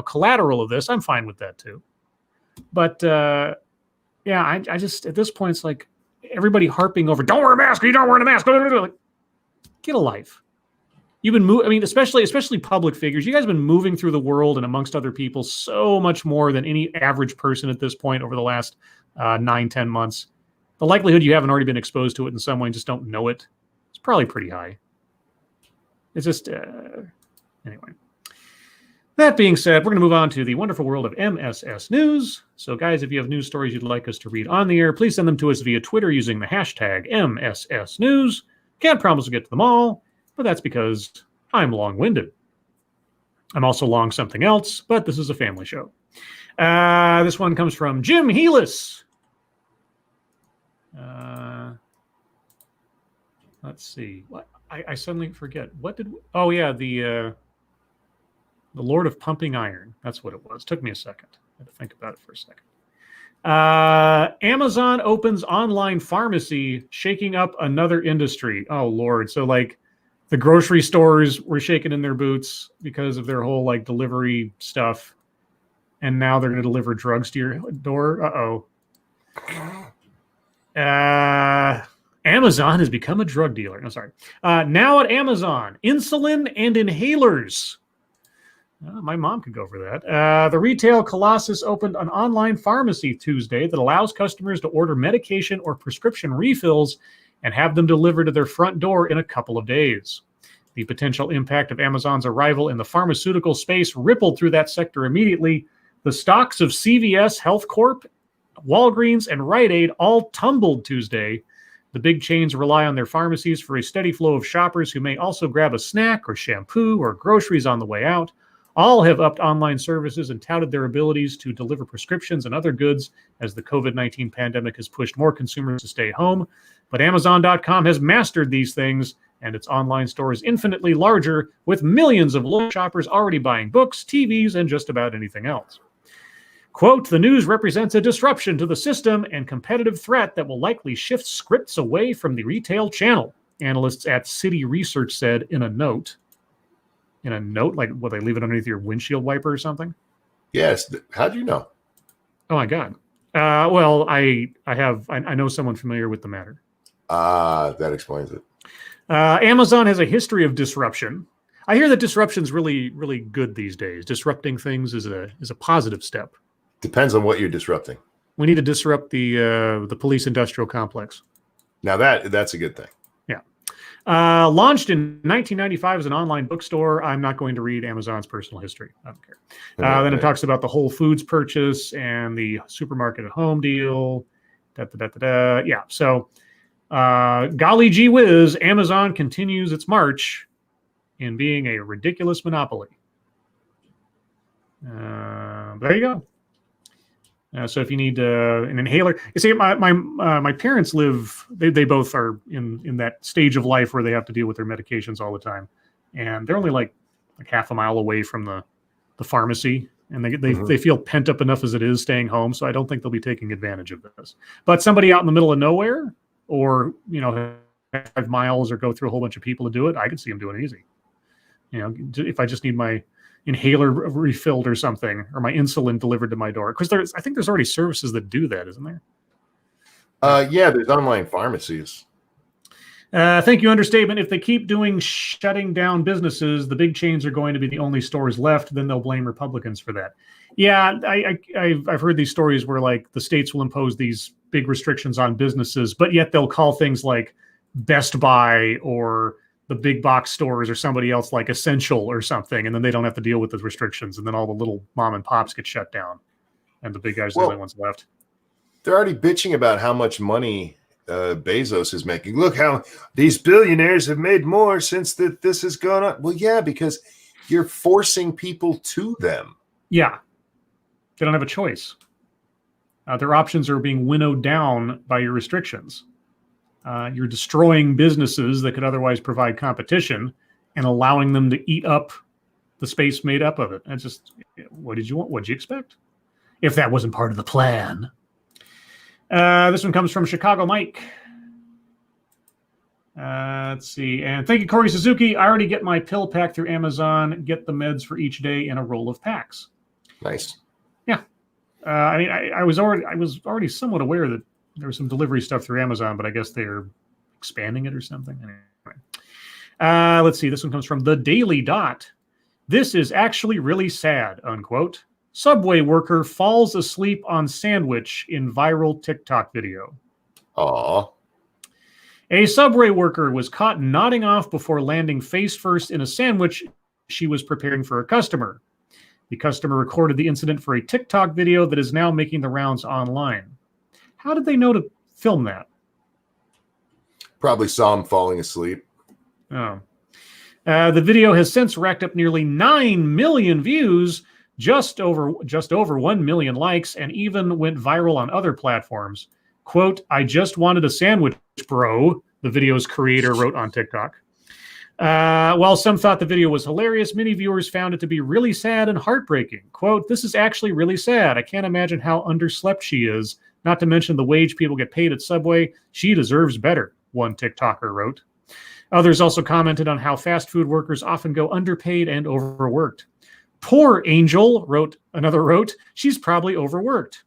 collateral of this, I'm fine with that too. But I just, at this point, it's like everybody harping over, don't wear a mask, you don't wear a mask. Like, get a life. You've been especially public figures. You guys have been moving through the world and amongst other people so much more than any average person at this point over the last 9-10 months. The likelihood you haven't already been exposed to it in some way and just don't know it, it's probably pretty high. It's just, anyway. That being said, we're going to move on to the wonderful world of MSS News. So, guys, if you have news stories you'd like us to read on the air, please send them to us via Twitter using the hashtag MSS News. Can't promise to get to them all, but that's because I'm long-winded. I'm also long something else, but this is a family show. This one comes from Jim Heelis. Let's see. What I suddenly forget. What did? Oh yeah, the Lord of Pumping Iron. That's what it was. Took me a second. I had to think about it for a second. Amazon opens online pharmacy, shaking up another industry. Oh Lord! So like, the grocery stores were shaking in their boots because of their whole like delivery stuff, and now they're going to deliver drugs to your door. Amazon has become a drug dealer. No, sorry. Now at Amazon, insulin and inhalers. My mom could go for that. The retail colossus opened an online pharmacy Tuesday that allows customers to order medication or prescription refills and have them delivered to their front door in a couple of days. The potential impact of Amazon's arrival in the pharmaceutical space rippled through that sector immediately. The stocks of CVS Health Corp, Walgreens, and Rite Aid all tumbled Tuesday. The big chains rely on their pharmacies for a steady flow of shoppers who may also grab a snack or shampoo or groceries on the way out. All have upped online services and touted their abilities to deliver prescriptions and other goods as the COVID-19 pandemic has pushed more consumers to stay home. But Amazon.com has mastered these things, and its online store is infinitely larger, with millions of local shoppers already buying books, TVs, and just about anything else. Quote, the news represents a disruption to the system and competitive threat that will likely shift scripts away from the retail channel, analysts at Citi Research said in a note. In a note? Like, will they leave it underneath your windshield wiper or something? Yes. How'd you know? Oh, my God. Well, I know someone familiar with the matter. That explains it. Amazon has a history of disruption. I hear that disruption's really, really good these days. Disrupting things is a positive step. Depends on what you're disrupting. We need to disrupt the police industrial complex. Now that's a good thing. Yeah. Launched in 1995 as an online bookstore. I'm not going to read Amazon's personal history. I don't care. Then it talks about the Whole Foods purchase and the supermarket at home deal. Yeah. So, golly gee whiz, Amazon continues its march in being a ridiculous monopoly. There you go. So if you need an inhaler, you see, my parents live. They both are in that stage of life where they have to deal with their medications all the time, and they're only like half a mile away from the pharmacy, and they feel pent up enough as it is staying home. So I don't think they'll be taking advantage of this. But somebody out in the middle of nowhere, or 5 miles, or go through a whole bunch of people to do it, I can see them doing it easy. If I just need my inhaler refilled or something, or my insulin delivered to my door, because I think there's already services that do that, isn't there? Yeah, there's online pharmacies. Thank you. Understatement. If they keep shutting down businesses, the big chains are going to be the only stores left. Then they'll blame Republicans for that. Yeah, I've heard these stories where like the states will impose these big restrictions on businesses, but yet they'll call things like Best Buy or the big box stores or somebody else like essential or something, and then they don't have to deal with the restrictions, and then all the little mom and pops get shut down, and the big guys are the only ones left. They're already bitching about how much money Bezos is making. Look how these billionaires have made more since this has gone up. Well, yeah, because you're forcing people to them. Yeah, they don't have a choice. Their options are being winnowed down by your restrictions. You're destroying businesses that could otherwise provide competition and allowing them to eat up the space made up of it. That's just, what did you want? What did you expect? If that wasn't part of the plan. This one comes from Chicago Mike. Let's see. And thank you, Corey Suzuki. I already get my pill pack through Amazon, get the meds for each day in a roll of packs. Nice. Yeah. I was already somewhat aware that there was some delivery stuff through Amazon, but I guess they're expanding it or something. Anyway. Let's see. This one comes from The Daily Dot. This is actually really sad, unquote. Subway worker falls asleep on sandwich in viral TikTok video. Aww. A Subway worker was caught nodding off before landing face first in a sandwich she was preparing for a customer. The customer recorded the incident for a TikTok video that is now making the rounds online. How did they know to film that? Probably saw him falling asleep. Oh. The video has since racked up nearly 9 million views, just over 1 million likes, and even went viral on other platforms. Quote, "I just wanted a sandwich, bro," the video's creator wrote on TikTok. While some thought the video was hilarious, many viewers found it to be really sad and heartbreaking. Quote, "This is actually really sad. I can't imagine how underslept she is. Not to mention the wage people get paid at Subway. She deserves better," one TikToker wrote. Others also commented on how fast food workers often go underpaid and overworked. "Poor Angel," another wrote, "she's probably overworked."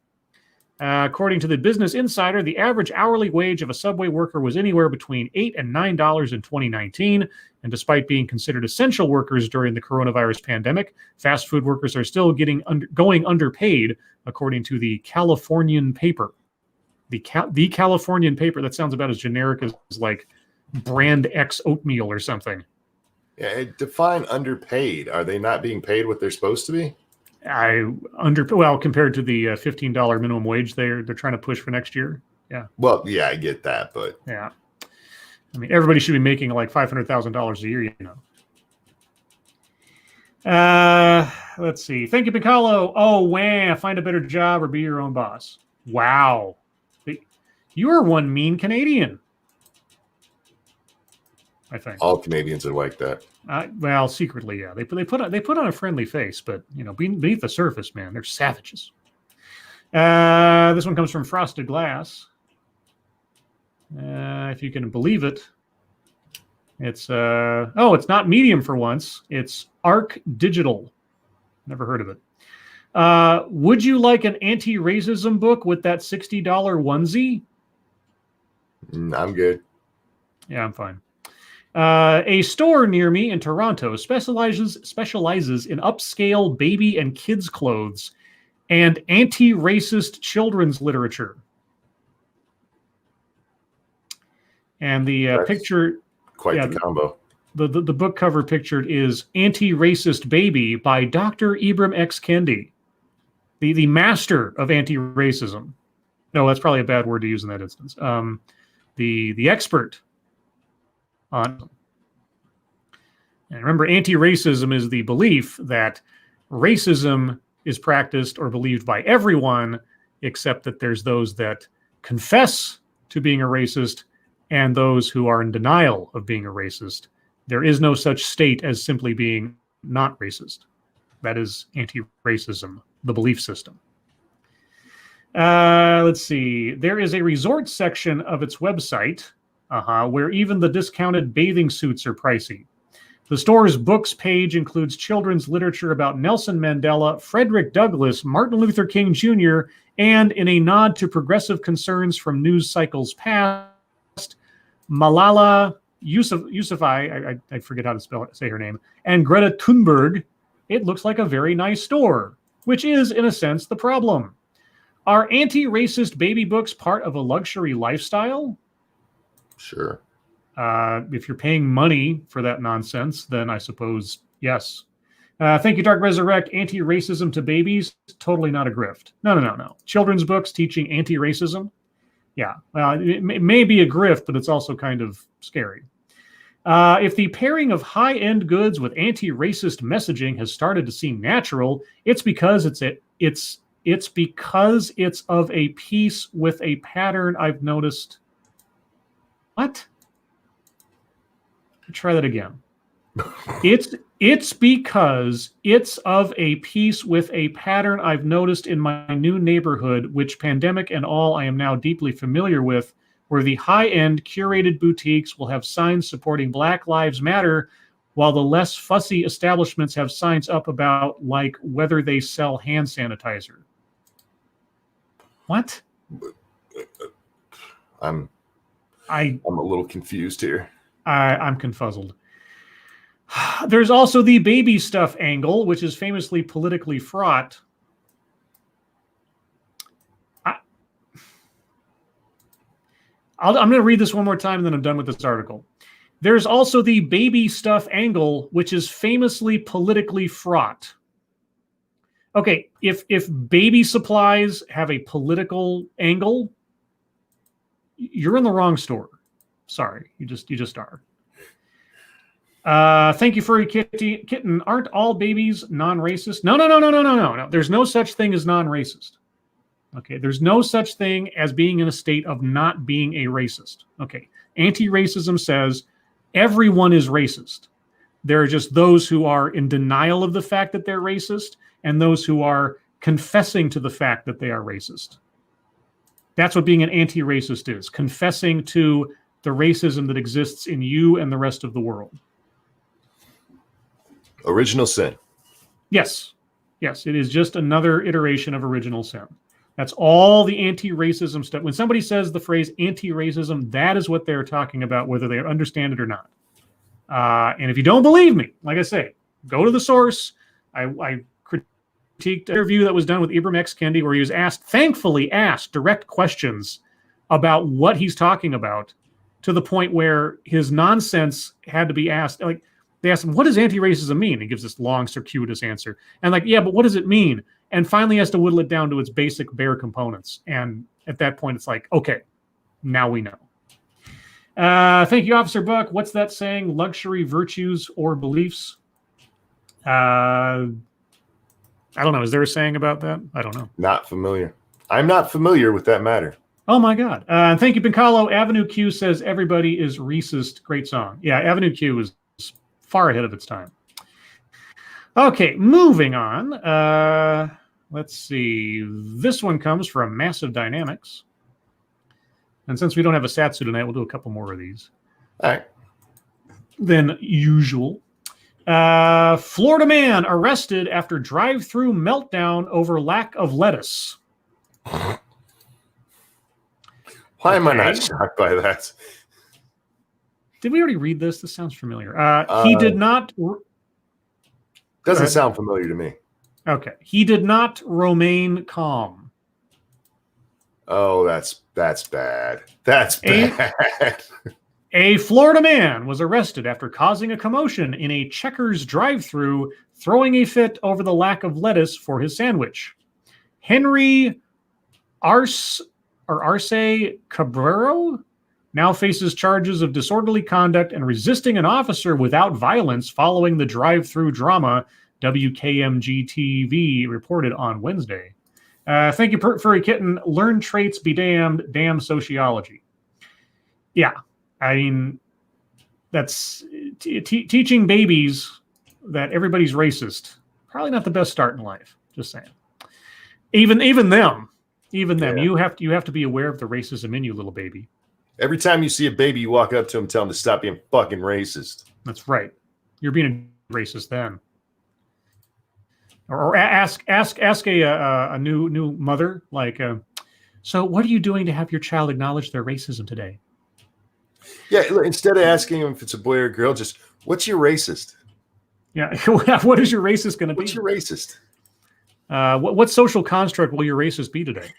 According to the Business Insider, the average hourly wage of a Subway worker was anywhere between $8 and $9 in 2019. And despite being considered essential workers during the coronavirus pandemic, fast food workers are still going underpaid, according to the Californian paper. The Californian paper, that sounds about as generic as like brand X oatmeal or something. Yeah, define underpaid. Are they not being paid what they're supposed to be? Compared to the $15 minimum wage they're trying to push for next year. Yeah. Well, yeah, I get that, but yeah. I mean, everybody should be making like $500,000 a year, you know. Let's see. Thank you, Piccolo. Oh, wow. Find a better job or be your own boss. Wow. You are one mean Canadian. I think all Canadians are like that. Well, secretly, yeah. They put on a friendly face, but you know, beneath the surface, man, they're savages. This one comes from Frosted Glass. If you can believe it, it's it's not Medium for once. It's Arc Digital. Never heard of it. Would you like an anti-racism book with that $60 onesie? I'm good. Yeah, I'm fine. A store near me in Toronto specializes in upscale baby and kids clothes and anti-racist children's literature. And the picture Quite the combo. The book cover pictured is Anti-Racist Baby by Dr. Ibram X. Kendi, the master of anti-racism. No, that's probably a bad word to use in that instance. The expert on. And remember, anti-racism is the belief that racism is practiced or believed by everyone, except that there's those that confess to being a racist and those who are in denial of being a racist. There is no such state as simply being not racist. That is anti-racism, the belief system. Let's see. There is a resort section of its website where even the discounted bathing suits are pricey. The store's books page includes children's literature about Nelson Mandela, Frederick Douglass, Martin Luther King Jr., and in a nod to progressive concerns from news cycles past, Malala Yousafzai, I forget how to say her name, and Greta Thunberg. It looks like a very nice store, which is, in a sense, the problem. Are anti-racist baby books part of a luxury lifestyle? Sure. If you're paying money for that nonsense, then I suppose yes. Thank you, Dark Resurrect. Anti-racism to babies? Totally not a grift. No. Children's books teaching anti-racism? Yeah. Well, it may be a grift, but it's also kind of scary. If the pairing of high-end goods with anti-racist messaging has started to seem natural, it's because it's because it's of a piece with a pattern I've noticed. What? Try that again. It's because it's of a piece with a pattern I've noticed in my new neighborhood, which pandemic and all I am now deeply familiar with, where the high-end curated boutiques will have signs supporting Black Lives Matter, while the less fussy establishments have signs up about like whether they sell hand sanitizer. What? I'm a little confused here. I'm confuzzled. There's also the baby stuff angle, which is famously politically fraught. I'm going to read this one more time, and then I'm done with this article. There's also the baby stuff angle, which is famously politically fraught. Okay, if baby supplies have a political angle, you're in the wrong store. Sorry, you just are. Thank you, Furry Kitten. Aren't all babies non-racist? No. There's no such thing as non-racist. Okay, there's no such thing as being in a state of not being a racist. Okay, anti-racism says everyone is racist. There are just those who are in denial of the fact that they're racist and those who are confessing to the fact that they are racist. That's what being an anti-racist is, confessing to the racism that exists in you and the rest of the world. Original sin. Yes, it is just another iteration of original sin. That's all the anti-racism stuff. When somebody says the phrase anti-racism, that is what they're talking about, whether they understand it or not. And if you don't believe me, like I say, go to the source. I critiqued an interview that was done with Ibram X. Kendi where he was thankfully asked direct questions about what he's talking about, to the point where his nonsense had to be asked. Like, they asked him, what does anti-racism mean? He gives this long, circuitous answer. And like, yeah, but what does it mean? And finally has to whittle it down to its basic bare components. And at that point, it's like, okay, now we know. Thank you, Officer Buck. What's that saying? Luxury virtues or beliefs? I don't know. Is there a saying about that? I don't know. Not familiar. I'm not familiar with that matter. Oh, my God. Thank you, Pincalo. Avenue Q says everybody is racist. Great song. Yeah, Avenue Q is far ahead of its time. Okay, moving on. Let's see. This one comes from Massive Dynamics. And since we don't have a Satsu tonight, we'll do a couple more of these. All right. Than usual. Florida man arrested after drive-through meltdown over lack of lettuce. Why am I not shocked by that? Did we already read this? This sounds familiar. He did not... Doesn't sound familiar to me. Okay. He did not remain calm. Oh, that's bad. That's bad. A Florida man was arrested after causing a commotion in a Checkers drive-thru, throwing a fit over the lack of lettuce for his sandwich. Henry Arce Cabrero now faces charges of disorderly conduct and resisting an officer without violence following the drive-thru drama, WKMG-TV reported on Wednesday. Thank you, Furry Kitten. Learn traits, be damned, damn sociology. Yeah, I mean, that's teaching babies that everybody's racist. Probably not the best start in life. Just saying. Even them. Yeah. You have to be aware of the racism in you, little baby. Every time you see a baby, you walk up to him, tell him to stop being fucking racist. That's right. You're being a racist then. Or ask a new mother, like, so what are you doing to have your child acknowledge their racism today? Yeah, instead of asking him if it's a boy or a girl, just, what's your racist? Yeah, what is your racist going to be? What's your racist? What social construct will your racist be today?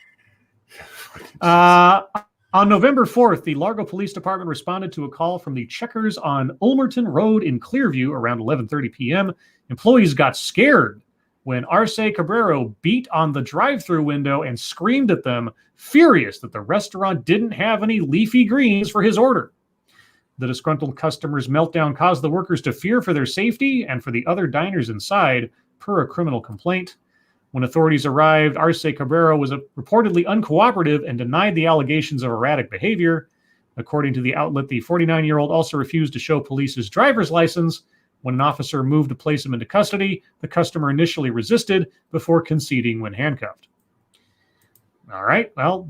On November 4th, the Largo Police Department responded to a call from the Checkers on Ulmerton Road in Clearview around 11:30 p.m. Employees got scared when Arce Cabrero beat on the drive-thru window and screamed at them, furious that the restaurant didn't have any leafy greens for his order. The disgruntled customer's meltdown caused the workers to fear for their safety and for the other diners inside, per a criminal complaint. When authorities arrived, Arce Cabrero was reportedly uncooperative and denied the allegations of erratic behavior. According to the outlet, the 49-year-old also refused to show police his driver's license. When an officer moved to place him into custody, the customer initially resisted before conceding when handcuffed. All right, well,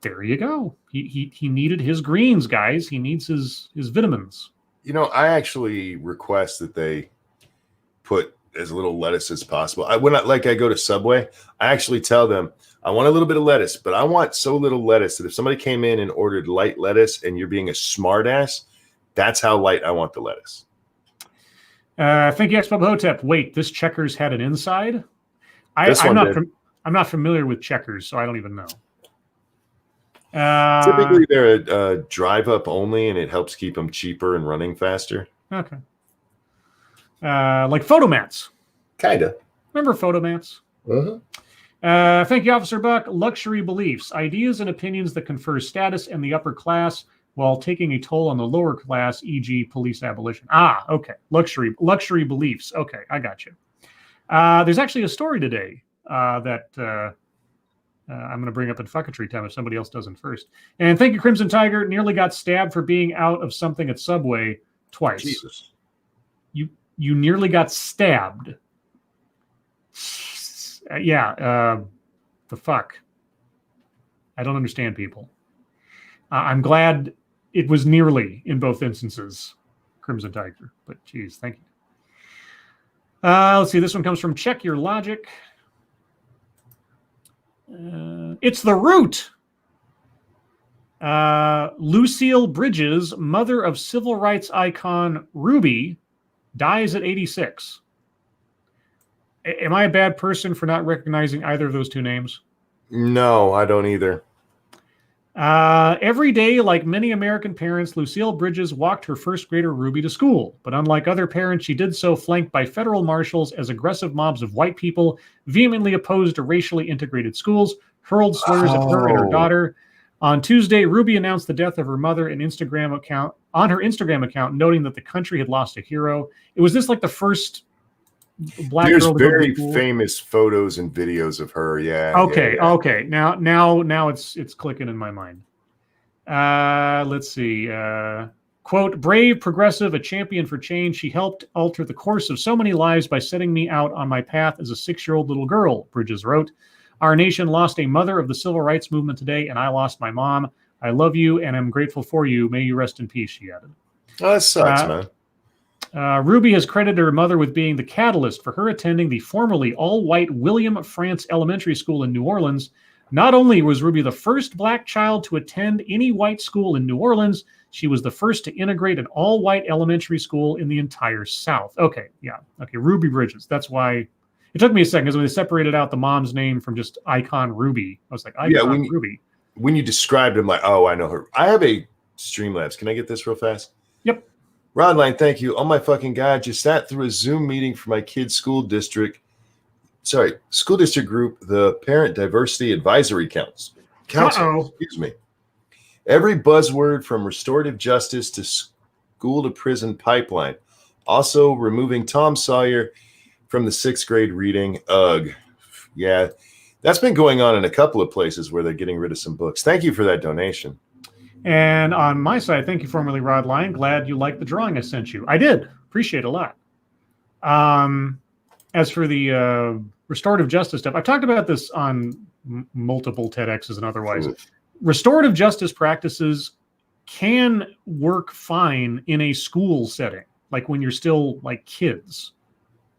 there you go. He needed his greens, guys. He needs his vitamins. You know, I actually request that they put as little lettuce as possible. I go to Subway, I actually tell them I want a little bit of lettuce, but I want so little lettuce that if somebody came in and ordered light lettuce and you're being a smart ass, that's how light I want the lettuce. Thank you, Xbob Hotep. Wait, this Checkers had an inside? I'm not familiar with Checkers, so I don't even know. Typically, they're a drive-up only, and it helps keep them cheaper and running faster. Okay. Like Photomats. Kinda. Remember Photomats? Uh-huh. Thank you, Officer Buck. Luxury beliefs, ideas and opinions that confer status in the upper class while taking a toll on the lower class, e.g. police abolition. Ah, okay. Luxury beliefs. Okay, I got you. There's actually a story today that I'm going to bring up in Fucketry time if somebody else doesn't first. And thank you, Crimson Tiger. Nearly got stabbed for being out of something at Subway twice. Jesus. You nearly got stabbed. The fuck. I don't understand people. I'm glad it was nearly in both instances, Crimson Tiger. But geez, thank you. Let's see. This one comes from Check Your Logic. It's the Root. Lucille Bridges, mother of civil rights icon Ruby, dies at 86. Am I a bad person for not recognizing either of those two names? No, I don't either. Every day, like many American parents, Lucille Bridges walked her first grader Ruby to school. But unlike other parents, she did so flanked by federal marshals as aggressive mobs of white people vehemently opposed to racially integrated schools, hurled slurs at her and her daughter. On Tuesday, Ruby announced the death of her mother on her Instagram account, noting that the country had lost a hero. Was this like the first black girl? There's very famous photos and videos of her. Yeah. Okay. Yeah. Okay. Now it's clicking in my mind. Let's see. Quote, brave, progressive, a champion for change. She helped alter the course of so many lives by setting me out on my path as a 6-year-old little girl, Bridges wrote. Our nation lost a mother of the civil rights movement today, and I lost my mom. I love you, and I'm grateful for you. May you rest in peace, she added. Oh, that sucks, man. Ruby has credited her mother with being the catalyst for her attending the formerly all-white William Frantz Elementary School in New Orleans. Not only was Ruby the first black child to attend any white school in New Orleans, she was the first to integrate an all-white elementary school in the entire South. Okay, yeah. Okay, Ruby Bridges. That's why... It took me a second because when they separated out the mom's name from just Icon Ruby, I was like, Ruby. When you described him, like, oh, I know her. I have a Streamlabs. Can I get this real fast? Yep. Rodline, thank you. Oh my fucking God, just sat through a Zoom meeting for my kid's school district group, the Parent Diversity Advisory Council. Excuse me. Every buzzword from restorative justice to school to prison pipeline. Also removing Tom Sawyer from the 6th grade reading. Ugh. Yeah, that's been going on in a couple of places where they're getting rid of some books. Thank you for that donation. And on my side, thank you, formerly Rodline. Glad you liked the drawing I sent you. I did. Appreciate it a lot. As for the restorative justice stuff, I've talked about this on multiple TEDx's and otherwise. Restorative justice practices can work fine in a school setting, like when you're still like kids.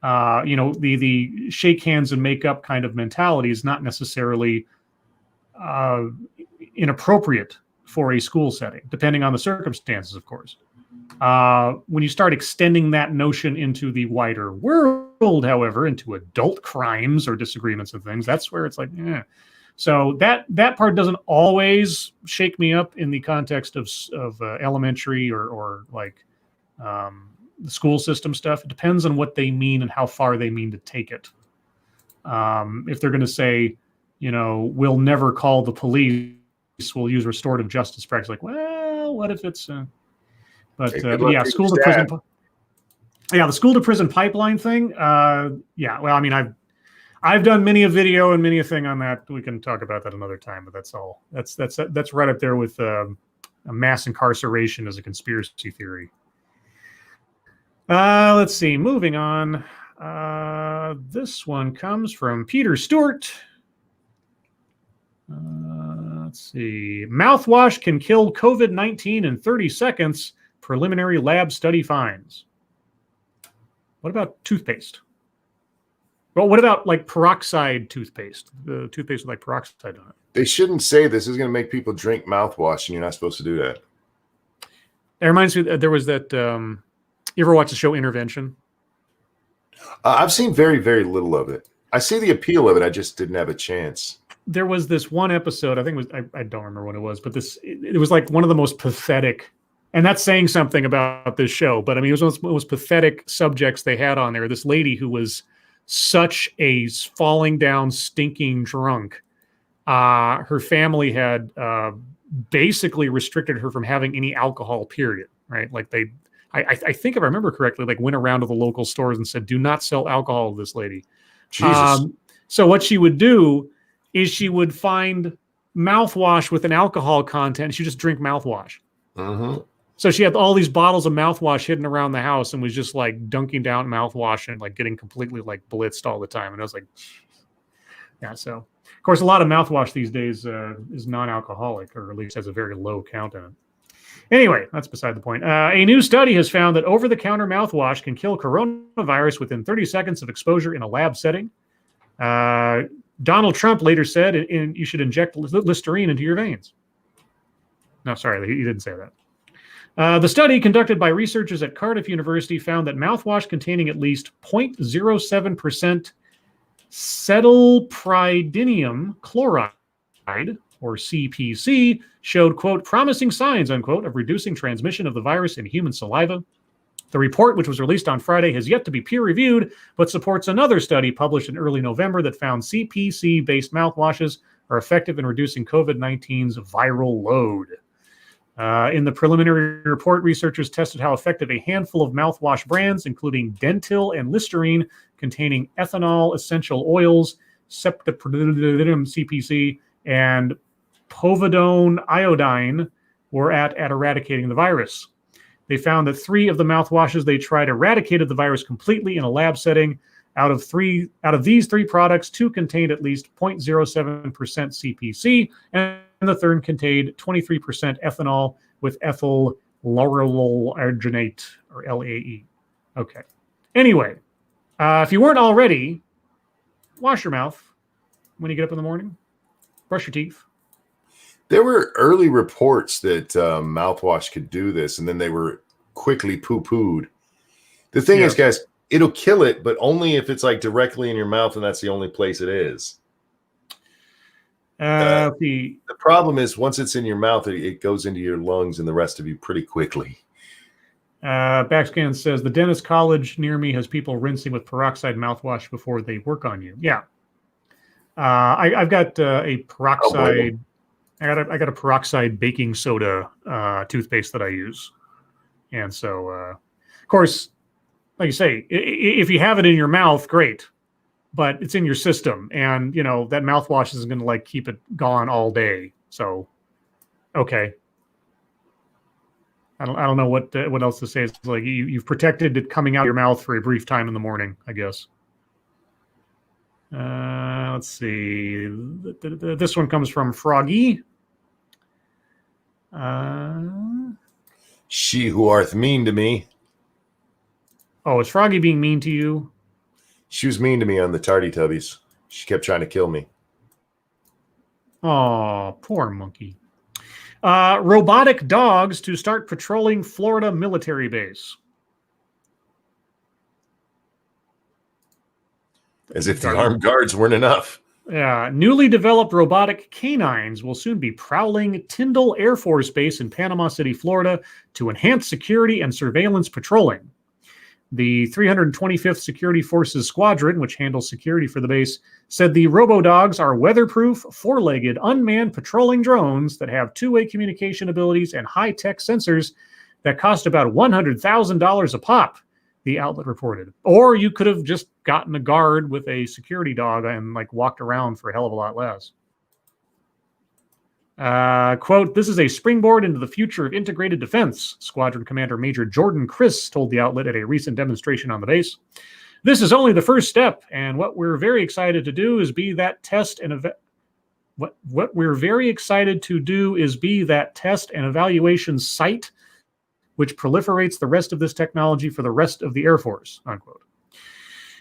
The shake hands and make up kind of mentality is not necessarily inappropriate for a school setting, depending on the circumstances, of course. When you start extending that notion into the wider world, however, into adult crimes or disagreements and things, that's where it's like, eh. So that part doesn't always shake me up in the context of elementary or like the school system stuff. It depends on what they mean and how far they mean to take it. If they're going to say, we'll never call the police, we'll use restorative justice practice. Like, well, what if it's... yeah, school to prison. Yeah, the school to prison pipeline thing. Yeah, well, I mean, I've done many a video and many a thing on that. We can talk about that another time, but that's all. That's right up there with a mass incarceration as a conspiracy theory. Let's see. Moving on. This one comes from Peter Stewart. Let's see. Mouthwash can kill COVID-19 in 30 seconds. Preliminary lab study finds. What about toothpaste? Well, what about like peroxide toothpaste? The toothpaste with like peroxide on it. They shouldn't say this is going to make people drink mouthwash, and you're not supposed to do that. It reminds me, there was that. You ever watch the show Intervention? I've seen very, very little of it. I see the appeal of it. I just didn't have a chance. There was this one episode. I think it was. I don't remember what it was, but it was like one of the most pathetic. And that's saying something about this show. But I mean, it was one of the most pathetic subjects they had on there. This lady who was such a falling down, stinking drunk. Her family had basically restricted her from having any alcohol, period. Right? Like I think if I remember correctly, like went around to the local stores and said, do not sell alcohol to this lady. Jesus. So what she would do is she would find mouthwash with an alcohol content. And she'd just drink mouthwash. Mm-hmm. So she had all these bottles of mouthwash hidden around the house and was just like dunking down mouthwash and like getting completely like blitzed all the time. And I was like, yeah. So of course, a lot of mouthwash these days is non-alcoholic, or at least has a very low count in it. Anyway, that's beside the point. A new study has found that over-the-counter mouthwash can kill coronavirus within 30 seconds of exposure in a lab setting. Donald Trump later said you should inject Listerine into your veins. No, sorry, he didn't say that. The study conducted by researchers at Cardiff University found that mouthwash containing at least 0.07% cetylpridinium chloride, or CPC, showed, quote, promising signs, unquote, of reducing transmission of the virus in human saliva. The report, which was released on Friday, has yet to be peer-reviewed, but supports another study published in early November that found CPC-based mouthwashes are effective in reducing COVID-19's viral load. In the preliminary report, researchers tested how effective a handful of mouthwash brands, including Dentyl and Listerine, containing ethanol essential oils, ceftazidime CPC, and povidone iodine, were at eradicating the virus. They found that 3 of the mouthwashes they tried eradicated the virus completely in a lab setting. Out of these 3 products, 2 contained at least 0.07% CPC, and the third contained 23% ethanol with ethyl lauryl arginate, or LAE. Okay. Anyway, if you weren't already, wash your mouth when you get up in the morning. Brush your teeth. There were early reports that mouthwash could do this, and then they were quickly poo-pooed. The thing is, guys, it'll kill it, but only if it's like directly in your mouth, and that's the only place it is. The problem is once it's in your mouth, it goes into your lungs and the rest of you pretty quickly. Backscan says the dentist college near me has people rinsing with peroxide mouthwash before they work on you. Yeah. I've got a peroxide. I got a peroxide baking soda toothpaste that I use, and so of course, like you say, if you have it in your mouth, great, but it's in your system, and that mouthwash isn't going to like keep it gone all day. So, okay. I don't know what else to say. It's like you've protected it coming out of your mouth for a brief time in the morning, I guess. Let's see. This one comes from Froggy. She who art mean to me. Oh, is Froggy being mean to you? She was mean to me on the Tardy Tubbies. She kept trying to kill me. Oh, poor monkey. Robotic dogs to start patrolling Florida military base. As if the armed guards weren't enough. Newly developed robotic canines will soon be prowling Tyndall Air Force Base in Panama City, Florida, to enhance security and surveillance patrolling. The 325th Security Forces Squadron, which handles security for the base, said the robo-dogs are weatherproof, four-legged, unmanned patrolling drones that have two-way communication abilities and high-tech sensors that cost about $100,000 a pop, the outlet reported. Or you could have just gotten a guard with a security dog and walked around for a hell of a lot less. Quote, "This is a springboard into the future of integrated defense," Squadron Commander Major Jordan Chris told the outlet at a recent demonstration on the base. "This is only the first step, and what we're very excited to do is be that test and evaluation site which proliferates the rest of this technology for the rest of the Air Force," unquote.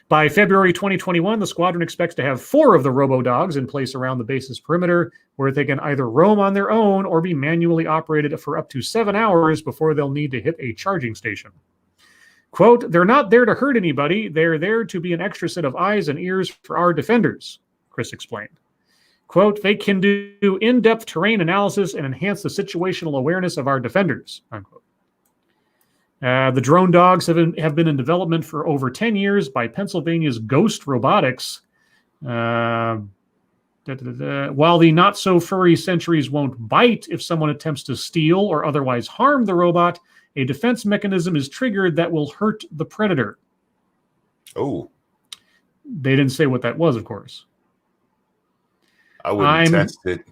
By February 2021, the squadron expects to have 4 of the robo-dogs in place around the base's perimeter, where they can either roam on their own or be manually operated for up to 7 hours before they'll need to hit a charging station. Quote, "They're not there to hurt anybody. They're there to be an extra set of eyes and ears for our defenders," Chris explained. Quote, "They can do in-depth terrain analysis and enhance the situational awareness of our defenders," unquote. The drone dogs have been in development for over 10 years by Pennsylvania's Ghost Robotics. While the not-so-furry sentries won't bite if someone attempts to steal or otherwise harm the robot, a defense mechanism is triggered that will hurt the predator. Oh. They didn't say what that was, of course. I wouldn't test it.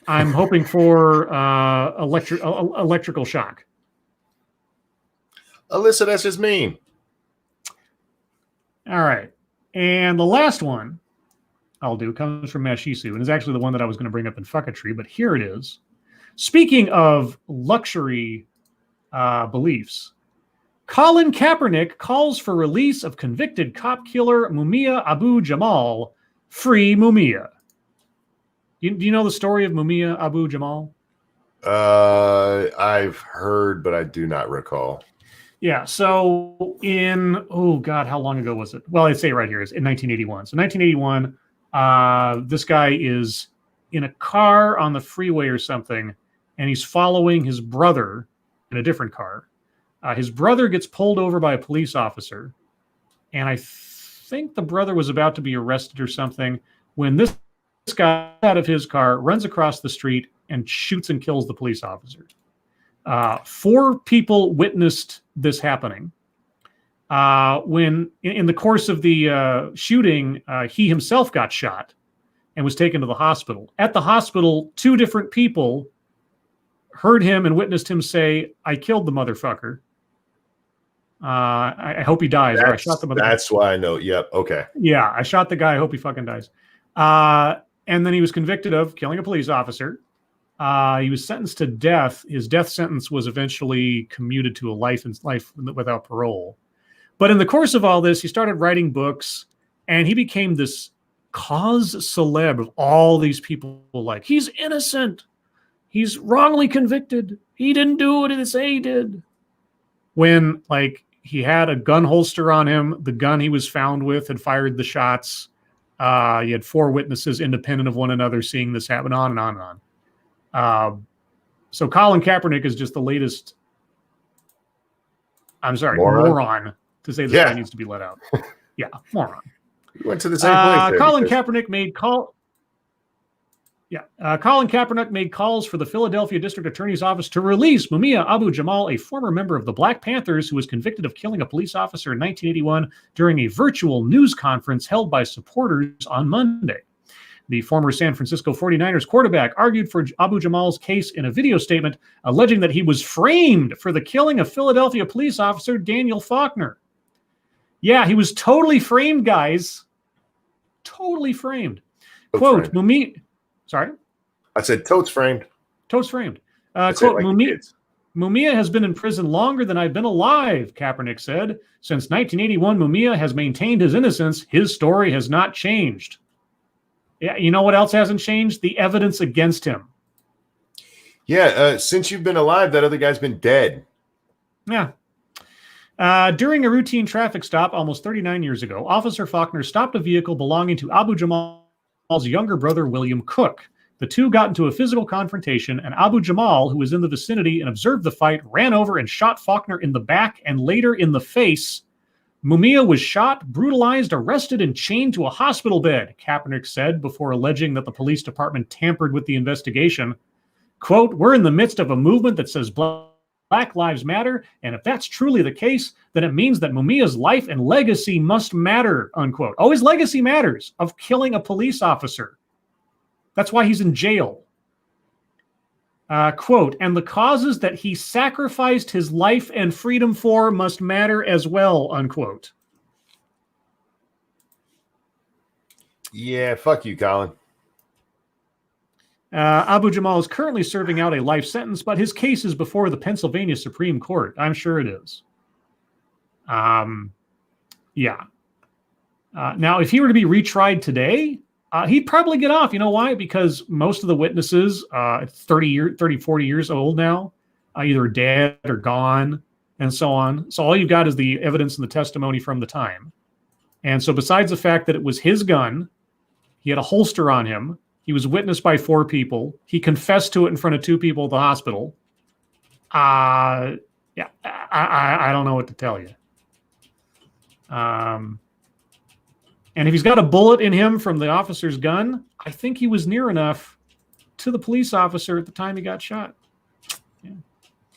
I'm hoping for electrical shock. Alyssa, that's just mean. All right. And the last one I'll do comes from Mashisu, and is actually the one that I was going to bring up in Fucketry, but here it is. Speaking of luxury beliefs, Colin Kaepernick calls for release of convicted cop killer Mumia Abu Jamal. Free Mumia. Do you know the story of Mumia Abu Jamal? I've heard, but I do not recall. Yeah, so how long ago was it? Well, I'd say right here is in 1981. So 1981, this guy is in a car on the freeway or something, and he's following his brother in a different car. His brother gets pulled over by a police officer, and I think the brother was about to be arrested or something when this guy out of his car runs across the street and shoots and kills the police officer. 4 people witnessed this happening. When in the course of the shooting, he himself got shot and was taken to the hospital. At the hospital, 2 different people heard him and witnessed him say, "I killed the motherfucker. I hope he dies." Or, "I shot the motherfucker." That's why I know. Yep. Okay. Yeah, "I shot the guy. I hope he fucking dies." And then he was convicted of killing a police officer. He was sentenced to death. His death sentence was eventually commuted to a life without parole. But in the course of all this, he started writing books, and he became this cause celeb of all these people. Like, he's innocent. He's wrongly convicted. He didn't do what they say he did. When, he had a gun holster on him, the gun he was found with had fired the shots. You had 4 witnesses independent of one another seeing this happen, on and on and on. So Colin Kaepernick is just the latest, I'm sorry, moron to say this guy needs to be let out. Yeah, moron. We went to the same place there. Colin Kaepernick made Colin Kaepernick made calls for the Philadelphia District Attorney's Office to release Mumia Abu-Jamal, a former member of the Black Panthers who was convicted of killing a police officer in 1981 during a virtual news conference held by supporters on Monday. The former San Francisco 49ers quarterback argued for Abu-Jamal's case in a video statement, alleging that he was framed for the killing of Philadelphia police officer Daniel Faulkner. Yeah, he was totally framed, guys. Totally framed. Quote, Mumia... Sorry? I said totes framed. Totes framed. Quote, Mumia has been in prison longer than I've been alive, Kaepernick said. Since 1981, Mumia has maintained his innocence. His story has not changed. Yeah, you know what else hasn't changed? The evidence against him. Yeah, since you've been alive, that other guy's been dead. Yeah. During a routine traffic stop almost 39 years ago, Officer Faulkner stopped a vehicle belonging to Abu-Jamal's younger brother, William Cook. The two got into a physical confrontation, and Abu-Jamal, who was in the vicinity and observed the fight, ran over and shot Faulkner in the back and later in the face. Mumia was shot, brutalized, arrested, and chained to a hospital bed, Kaepernick said, before alleging that the police department tampered with the investigation. Quote, we're in the midst of a movement that says Black Lives Matter, and if that's truly the case, then it means that Mumia's life and legacy must matter, unquote. Oh, his legacy matters, of killing a police officer. That's why he's in jail. Quote, and the causes that he sacrificed his life and freedom for must matter as well, unquote. Yeah, fuck you, Colin. Abu-Jamal is currently serving out a life sentence, but his case is before the Pennsylvania Supreme Court. I'm sure it is. Yeah. Now, if he were to be retried today, he'd probably get off. You know why? Because most of the witnesses, 40 years old now, either dead or gone, and so on. So all you've got is the evidence and the testimony from the time. And so besides the fact that it was his gun, he had a holster on him, he was witnessed by 4 people, he confessed to it in front of 2 people at the hospital. I don't know what to tell you. And if he's got a bullet in him from the officer's gun, I think he was near enough to the police officer at the time he got shot. Yeah.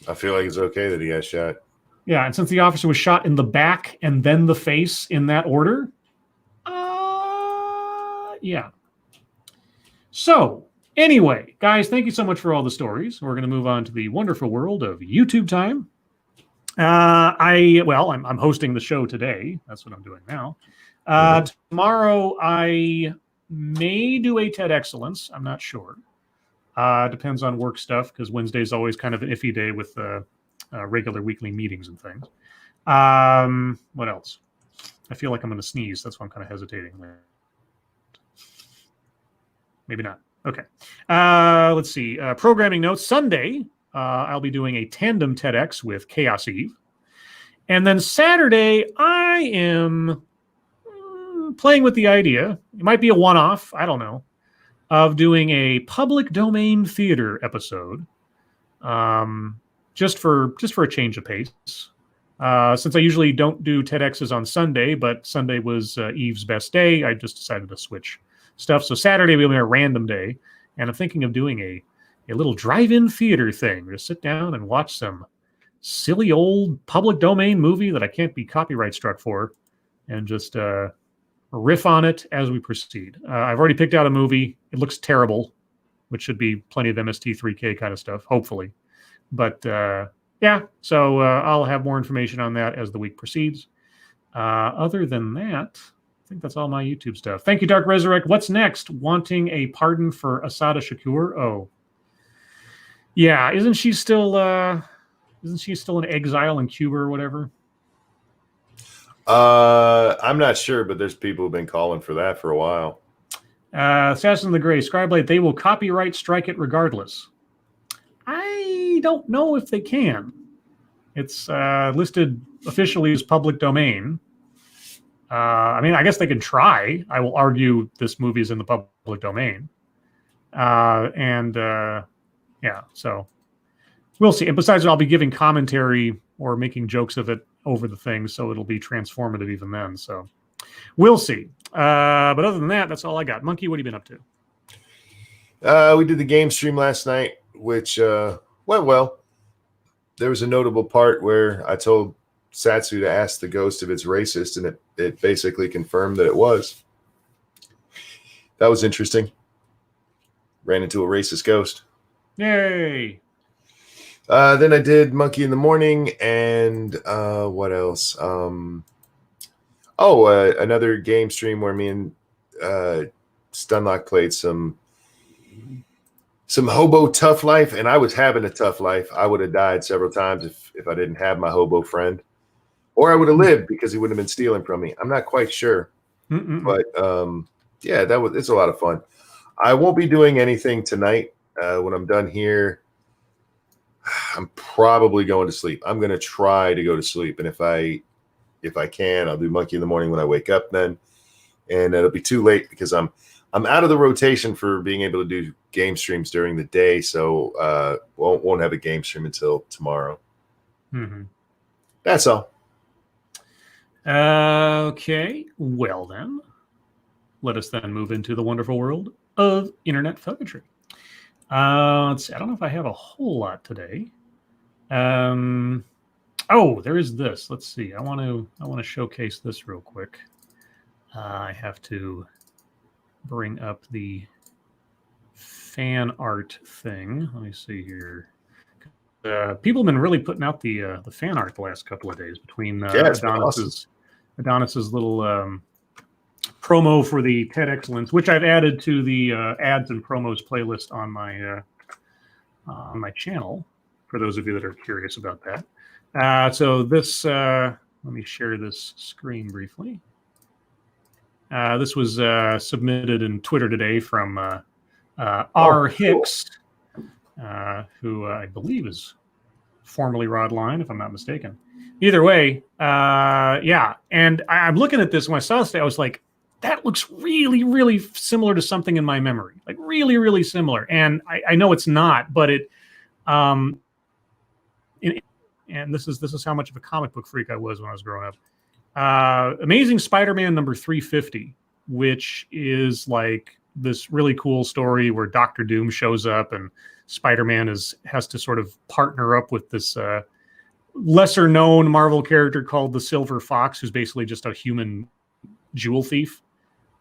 I feel like it's okay that he got shot. Yeah, and since the officer was shot in the back and then the face in that order, yeah. So, anyway, guys, thank you so much for all the stories. We're going to move on to the wonderful world of YouTube time. I'm hosting the show today. That's what I'm doing now. Tomorrow, I may do a TED Excellence. I'm not sure. Depends on work stuff, because Wednesday's always kind of an iffy day with regular weekly meetings and things. What else? I feel like I'm going to sneeze. That's why I'm kind of hesitating. Maybe not. Okay. Let's see. Programming notes. Sunday, I'll be doing a tandem TEDx with Chaos Eve. And then Saturday, I am playing with the idea, it might be a one-off, I don't know, of doing a public domain theater episode, just for a change of pace. Since I usually don't do TEDx's on Sunday, but Sunday was Eve's best day, I just decided to switch stuff. So Saturday will be a random day, and I'm thinking of doing a little drive-in theater thing. Just sit down and watch some silly old public domain movie that I can't be copyright struck for, and just riff on it as we proceed. I've already picked out a movie. It looks terrible, which should be plenty of MST3K kind of stuff, hopefully. But yeah, so I'll have more information on that as the week proceeds. Other than that, I think that's all my YouTube stuff. Thank you, Dark Resurrect. What's next? Wanting a pardon for Asada Shakur? Oh, yeah. Isn't she still in exile in Cuba or whatever? I'm not sure, but there's people who've been calling for that for a while. Assassin of the Gray, Scribe, they will copyright strike it regardless. I don't know if they can. It's listed officially as public domain. I mean, I guess they can try. I will argue this movie is in the public domain. Yeah, so we'll see. And besides, I'll be giving commentary or making jokes of it over the thing, so it'll be transformative even then. So we'll see. But other than that, that's all I got. Monkey, what have you been up We did the game stream last night, which went well. There was a notable part where I told Satsu to ask the ghost if it's racist, and it basically confirmed that it was. That was interesting. Ran into a racist ghost. Yay! Then I did Monkey in the Morning, and what else? Another game stream where me and Stunlock played some hobo tough life, and I was having a tough life. I would have died several times if I didn't have my hobo friend, or I would have lived because he wouldn't have been stealing from me. I'm not quite sure, but yeah, it's a lot of fun. I won't be doing anything tonight. When I'm done here, I'm probably going to sleep. I'm going to try to go to sleep, and if I can, I'll do Monkey in the Morning when I wake up then, and it'll be too late because I'm out of the rotation for being able to do game streams during the day, so won't have a game stream until tomorrow. Mm-hmm. That's all. Okay, well then, let us then move into the wonderful world of internet photometry. Let's see. I don't know if I have a whole lot today. Oh, there is this. Let's see. I want to showcase this real quick. I have to bring up the fan art thing. Let me see here. People have been really putting out the fan art the last couple of days between Adonis's little promo for the TED Excellence, which I've added to the ads and promos playlist on my channel. For those of you that are curious about that, so this let me share this screen briefly. This was submitted in Twitter today from R. Hicks, who I believe is formerly Rod Line, if I'm not mistaken. Either way, yeah. And I'm looking at this when I saw this today, I was like, that looks really, really similar to something in my memory, like really, really similar. And I know it's not, but it, and this is how much of a comic book freak I was when I was growing up. Amazing Spider-Man number 350, which is like this really cool story where Doctor Doom shows up and Spider-Man has to sort of partner up with this lesser known Marvel character called the Silver Fox, who's basically just a human jewel thief.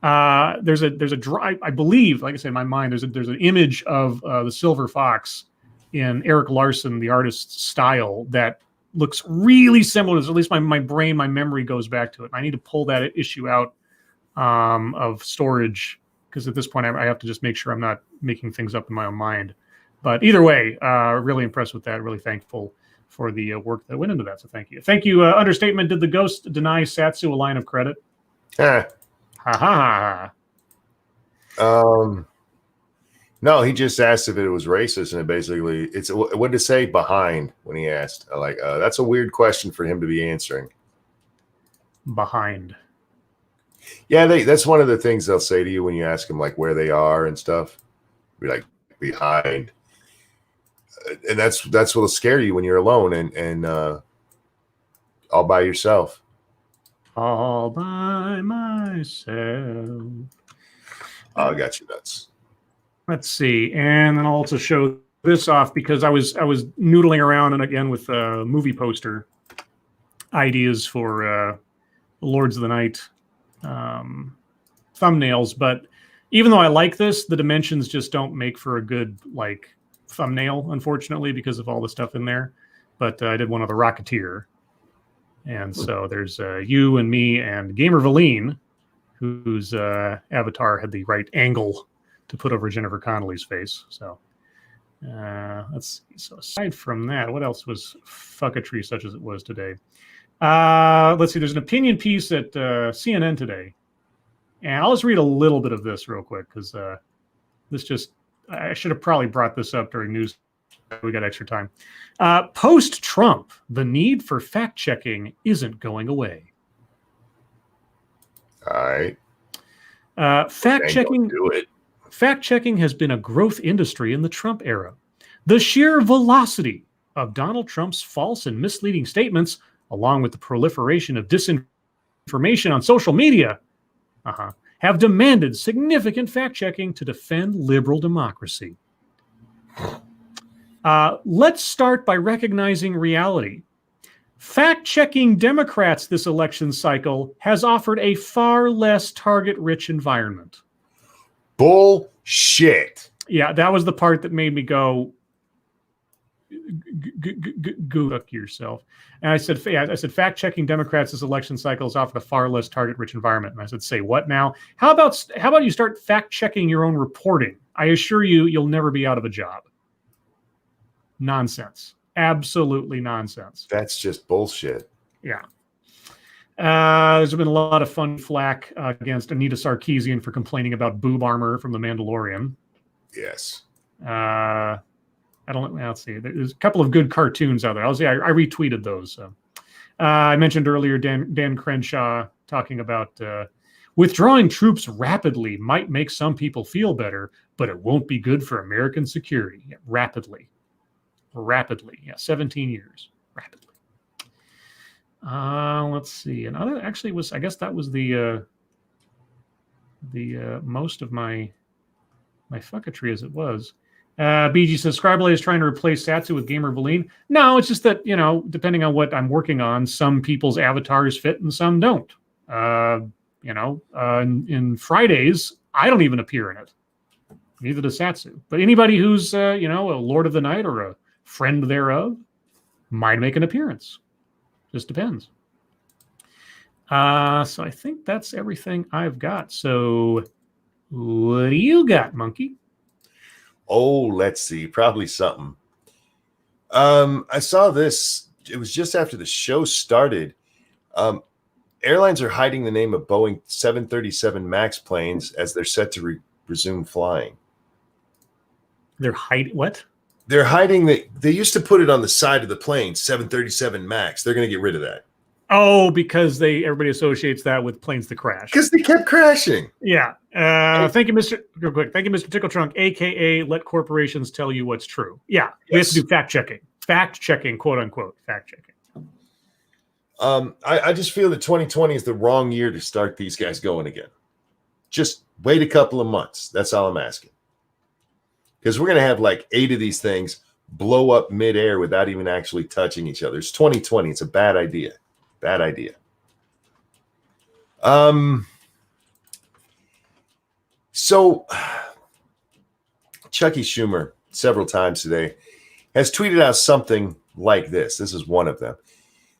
There's a I believe, like I said, in my mind, there's an image of the Silver Fox in Eric Larson, the artist's style, that looks really similar. At least my memory goes back to it. I need to pull that issue out of storage, because at this point I have to just make sure I'm not making things up in my own mind. But either way, really impressed with that. Really thankful for the work that went into that. So thank you. Thank you. Understatement. Did the ghost deny Satsu a line of credit? Ha ha ha. No, he just asked if it was racist, and what did it say behind when he asked? Like, that's a weird question for him to be answering. Behind. Yeah, that's one of the things they'll say to you when you ask them like where they are and stuff. Be like, behind. And that's what'll scare you when you're alone and all by yourself. All by myself. I got you nuts. Let's see, and then I'll also show this off because I was noodling around and again with movie poster ideas for Lords of the Night thumbnails. But even though I like this, the dimensions just don't make for a good like thumbnail, unfortunately, because of all the stuff in there. But I did one of the Rocketeer, and so there's you and me and Gamer Valine, whose avatar had the right angle to put over Jennifer Connelly's face. So let's see. So aside from that, what else was fucketry such as it was today? Let's see. There's an opinion piece at CNN today, and I'll just read a little bit of this real quick because I should have probably brought this up during news. We got extra time. Post-Trump, the need for fact-checking isn't going away. right. Fact-checking. Do it. Fact-checking has been a growth industry in the Trump era. The sheer velocity of Donald Trump's false and misleading statements, along with the proliferation of disinformation on social media, have demanded significant fact-checking to defend liberal democracy. Let's start by recognizing reality. Fact-checking Democrats this election cycle has offered a far less target-rich environment. Bullshit. Yeah, that was the part that made me go, go fuck yourself. And I said, fact-checking Democrats this election cycle has offered a far less target-rich environment. And I said, say what now? How about you start fact-checking your own reporting? I assure you, you'll never be out of a job. Nonsense. Absolutely nonsense. That's just bullshit. Yeah. There's been a lot of fun flack against Anita Sarkeesian for complaining about boob armor from The Mandalorian. Yes. Let's see. There's a couple of good cartoons out there. I retweeted those. So. I mentioned earlier Dan Crenshaw talking about withdrawing troops rapidly might make some people feel better, but it won't be good for American security. Yeah, rapidly. Yeah, 17 years. Rapidly. Let's see. Another actually was, I guess that was the most of my fucketry as it was. BG says Scribe is trying to replace Satsu with Gamer Valine. No, it's just that, depending on what I'm working on, some people's avatars fit and some don't. In Fridays, I don't even appear in it. Neither does Satsu. But anybody who's, a Lord of the Night or a friend thereof might make an appearance. Just depends. So I think that's everything I've got. So what do you got, Monkey? Oh, let's see. Probably something. I saw this. It was just after the show started. Airlines are hiding the name of Boeing 737 MAX planes as they're set to resume flying. They're hiding what? They're hiding they used to put it on the side of the plane, 737 MAX. They're going to get rid of that. Oh, because everybody associates that with planes that crash. Because they kept crashing. Yeah. Thank you, Mr. Real quick. Thank you, Mr. Tickle Trunk, aka let corporations tell you what's true. Yeah. We have to do fact checking. Fact checking, quote unquote. Fact checking. I just feel that 2020 is the wrong year to start these guys going again. Just wait a couple of months. That's all I'm asking. Because we're going to have like 8 of these things blow up midair without even actually touching each other. It's 2020. It's a bad idea. Bad idea. So Chucky Schumer several times today has tweeted out something like this. This is one of them.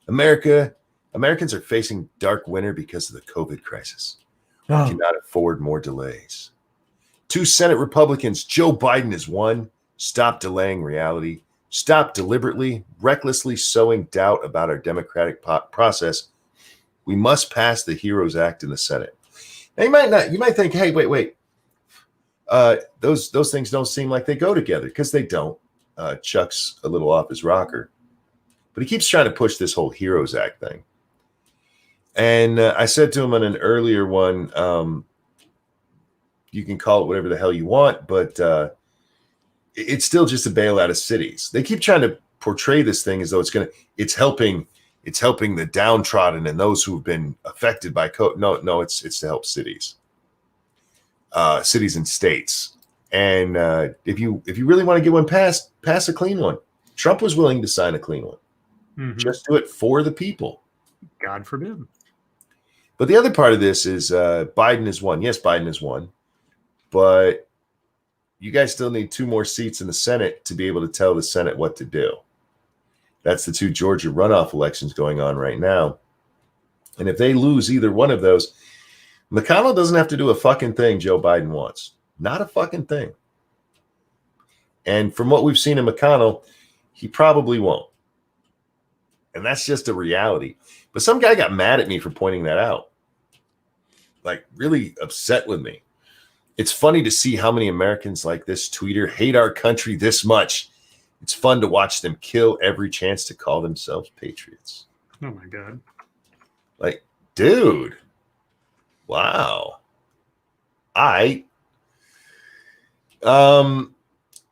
Americans are facing dark winter because of the COVID crisis. We cannot afford more delays. 2 Senate Republicans, Joe Biden has won. Stop delaying reality. Stop deliberately, recklessly sowing doubt about our democratic process. We must pass the HEROES Act in the Senate. Now, you might think, hey, wait. Those things don't seem like they go together, because they don't. Chuck's a little off his rocker. But he keeps trying to push this whole HEROES Act thing. And I said to him on an earlier one, you can call it whatever the hell you want, but it's still just a bailout of cities. They keep trying to portray this thing as though it's helping the downtrodden and those who've been affected by COVID. No, it's to help cities and states. And if you really want to get one passed, pass a clean one. Trump was willing to sign a clean one. Mm-hmm. Just do it for the people. God forbid. But the other part of this is Biden has won. Yes, Biden has won. But you guys still need 2 more seats in the Senate to be able to tell the Senate what to do. That's the 2 Georgia runoff elections going on right now. And if they lose either one of those, McConnell doesn't have to do a fucking thing Joe Biden wants. Not a fucking thing. And from what we've seen in McConnell, he probably won't. And that's just a reality. But some guy got mad at me for pointing that out. Like, really upset with me. It's funny to see how many Americans like this tweeter hate our country this much. It's fun to watch them kill every chance to call themselves patriots. Oh, my God. Like, dude. Wow.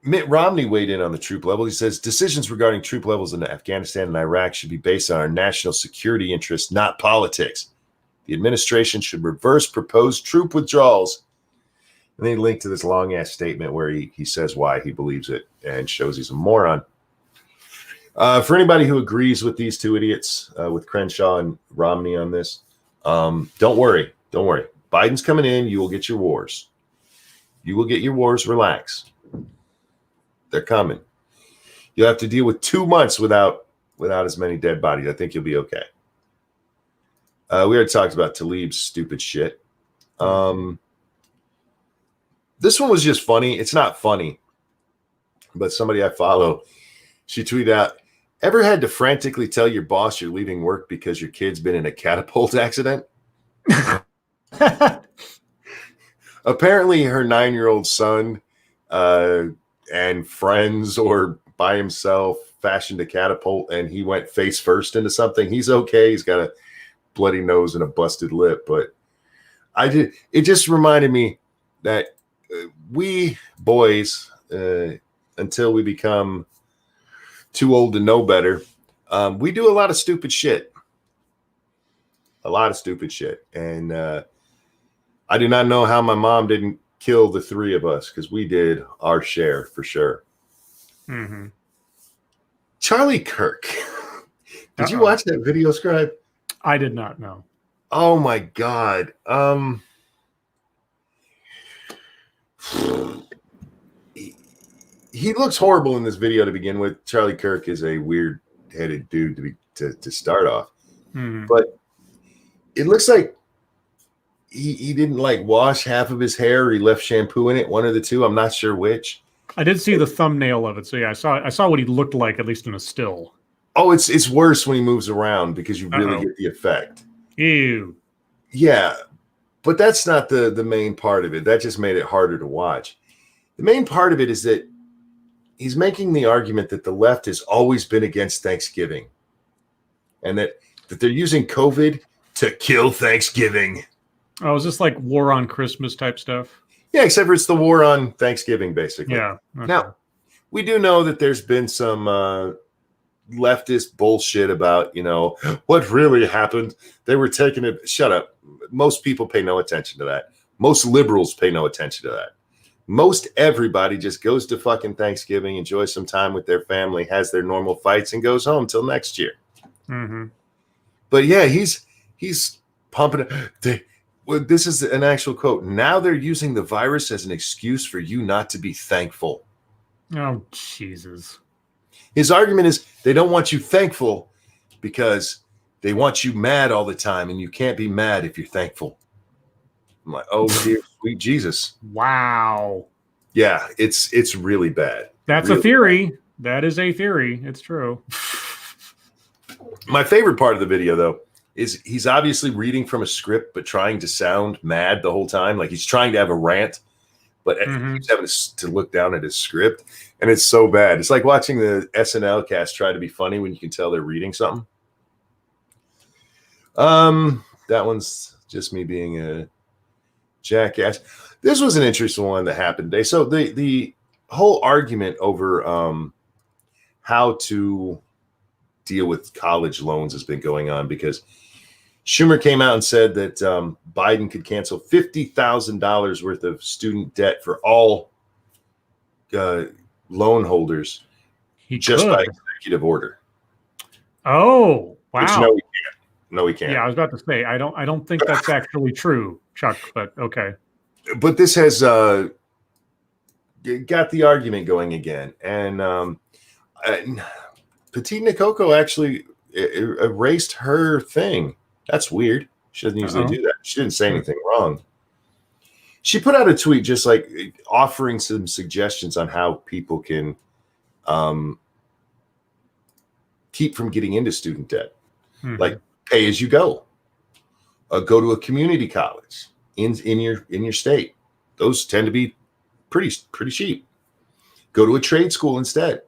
Mitt Romney weighed in on the troop level. He says decisions regarding troop levels in Afghanistan and Iraq should be based on our national security interests, not politics. The administration should reverse proposed troop withdrawals. And they link to this long-ass statement where he says why he believes it and shows he's a moron. For anybody who agrees with these two idiots, with Crenshaw and Romney on this, don't worry. Don't worry. Biden's coming in. You will get your wars. You will get your wars. Relax. They're coming. You'll have to deal with 2 months without as many dead bodies. I think you'll be okay. We already talked about Tlaib's stupid shit. This one was just funny. It's not funny, but somebody I follow, she tweeted out, ever had to frantically tell your boss you're leaving work because your kid's been in a catapult accident? Apparently her 9-year-old son and friends or by himself fashioned a catapult and he went face first into something. He's okay. He's got a bloody nose and a busted lip, but it just reminded me that we boys, until we become too old to know better, we do a lot of stupid shit. And I do not know how my mom didn't kill the three of us, because we did our share for sure. Mm-hmm. Charlie Kirk. Did you watch that video, Scribe? I did not know. Oh my God. He looks horrible in this video to begin with. Charlie Kirk is a weird-headed dude to start off. Mm-hmm. But it looks like he didn't like wash half of his hair, or he left shampoo in it, one of the two. I'm not sure which. I did see the thumbnail of it, so yeah, I saw what he looked like, at least in a still. Oh, it's worse when he moves around because you really get the effect. Ew. Yeah, but that's not the main part of it. That just made it harder to watch. The main part of it is that he's making the argument that the left has always been against Thanksgiving, and that they're using COVID to kill Thanksgiving. Oh, is this like war on Christmas type stuff? Yeah, except for it's the war on Thanksgiving, basically. Yeah. Okay. Now, we do know that there's been some leftist bullshit about, what really happened. They were taking it. Shut up. Most people pay no attention to that. Most liberals pay no attention to that. Most everybody just goes to fucking Thanksgiving, enjoys some time with their family, has their normal fights, and goes home till next year. Mm-hmm. But yeah, he's pumping it. This is an actual quote. Now they're using the virus as an excuse for you not to be thankful. Oh, Jesus. His argument is they don't want you thankful because they want you mad all the time, and you can't be mad if you're thankful. I'm like, oh, dear sweet Jesus. Wow. Yeah, it's really bad. That's really a theory. Bad. That is a theory. It's true. My favorite part of the video, though, is he's obviously reading from a script, but trying to sound mad the whole time. Like he's trying to have a rant, but he's having to look down at his script, and it's so bad. It's like watching the SNL cast try to be funny when you can tell they're reading something. That one's just me being a jackass. This was an interesting one that happened today. So the whole argument over how to deal with college loans has been going on because Schumer came out and said that Biden could cancel $50,000 worth of student debt for all loan holders by executive order. Oh, wow. Which, no, he can't. No, he can't. Yeah, I was about to say, I don't think that's actually true, Chuck, but okay. But this has got the argument going again. And Petit Nicoco actually erased her thing. That's weird. She doesn't usually do that. She didn't say anything wrong. She put out a tweet just like offering some suggestions on how people can keep from getting into student debt. Mm-hmm. Like pay as you go. Go to a community college in your state. Those tend to be pretty cheap. Go to a trade school instead.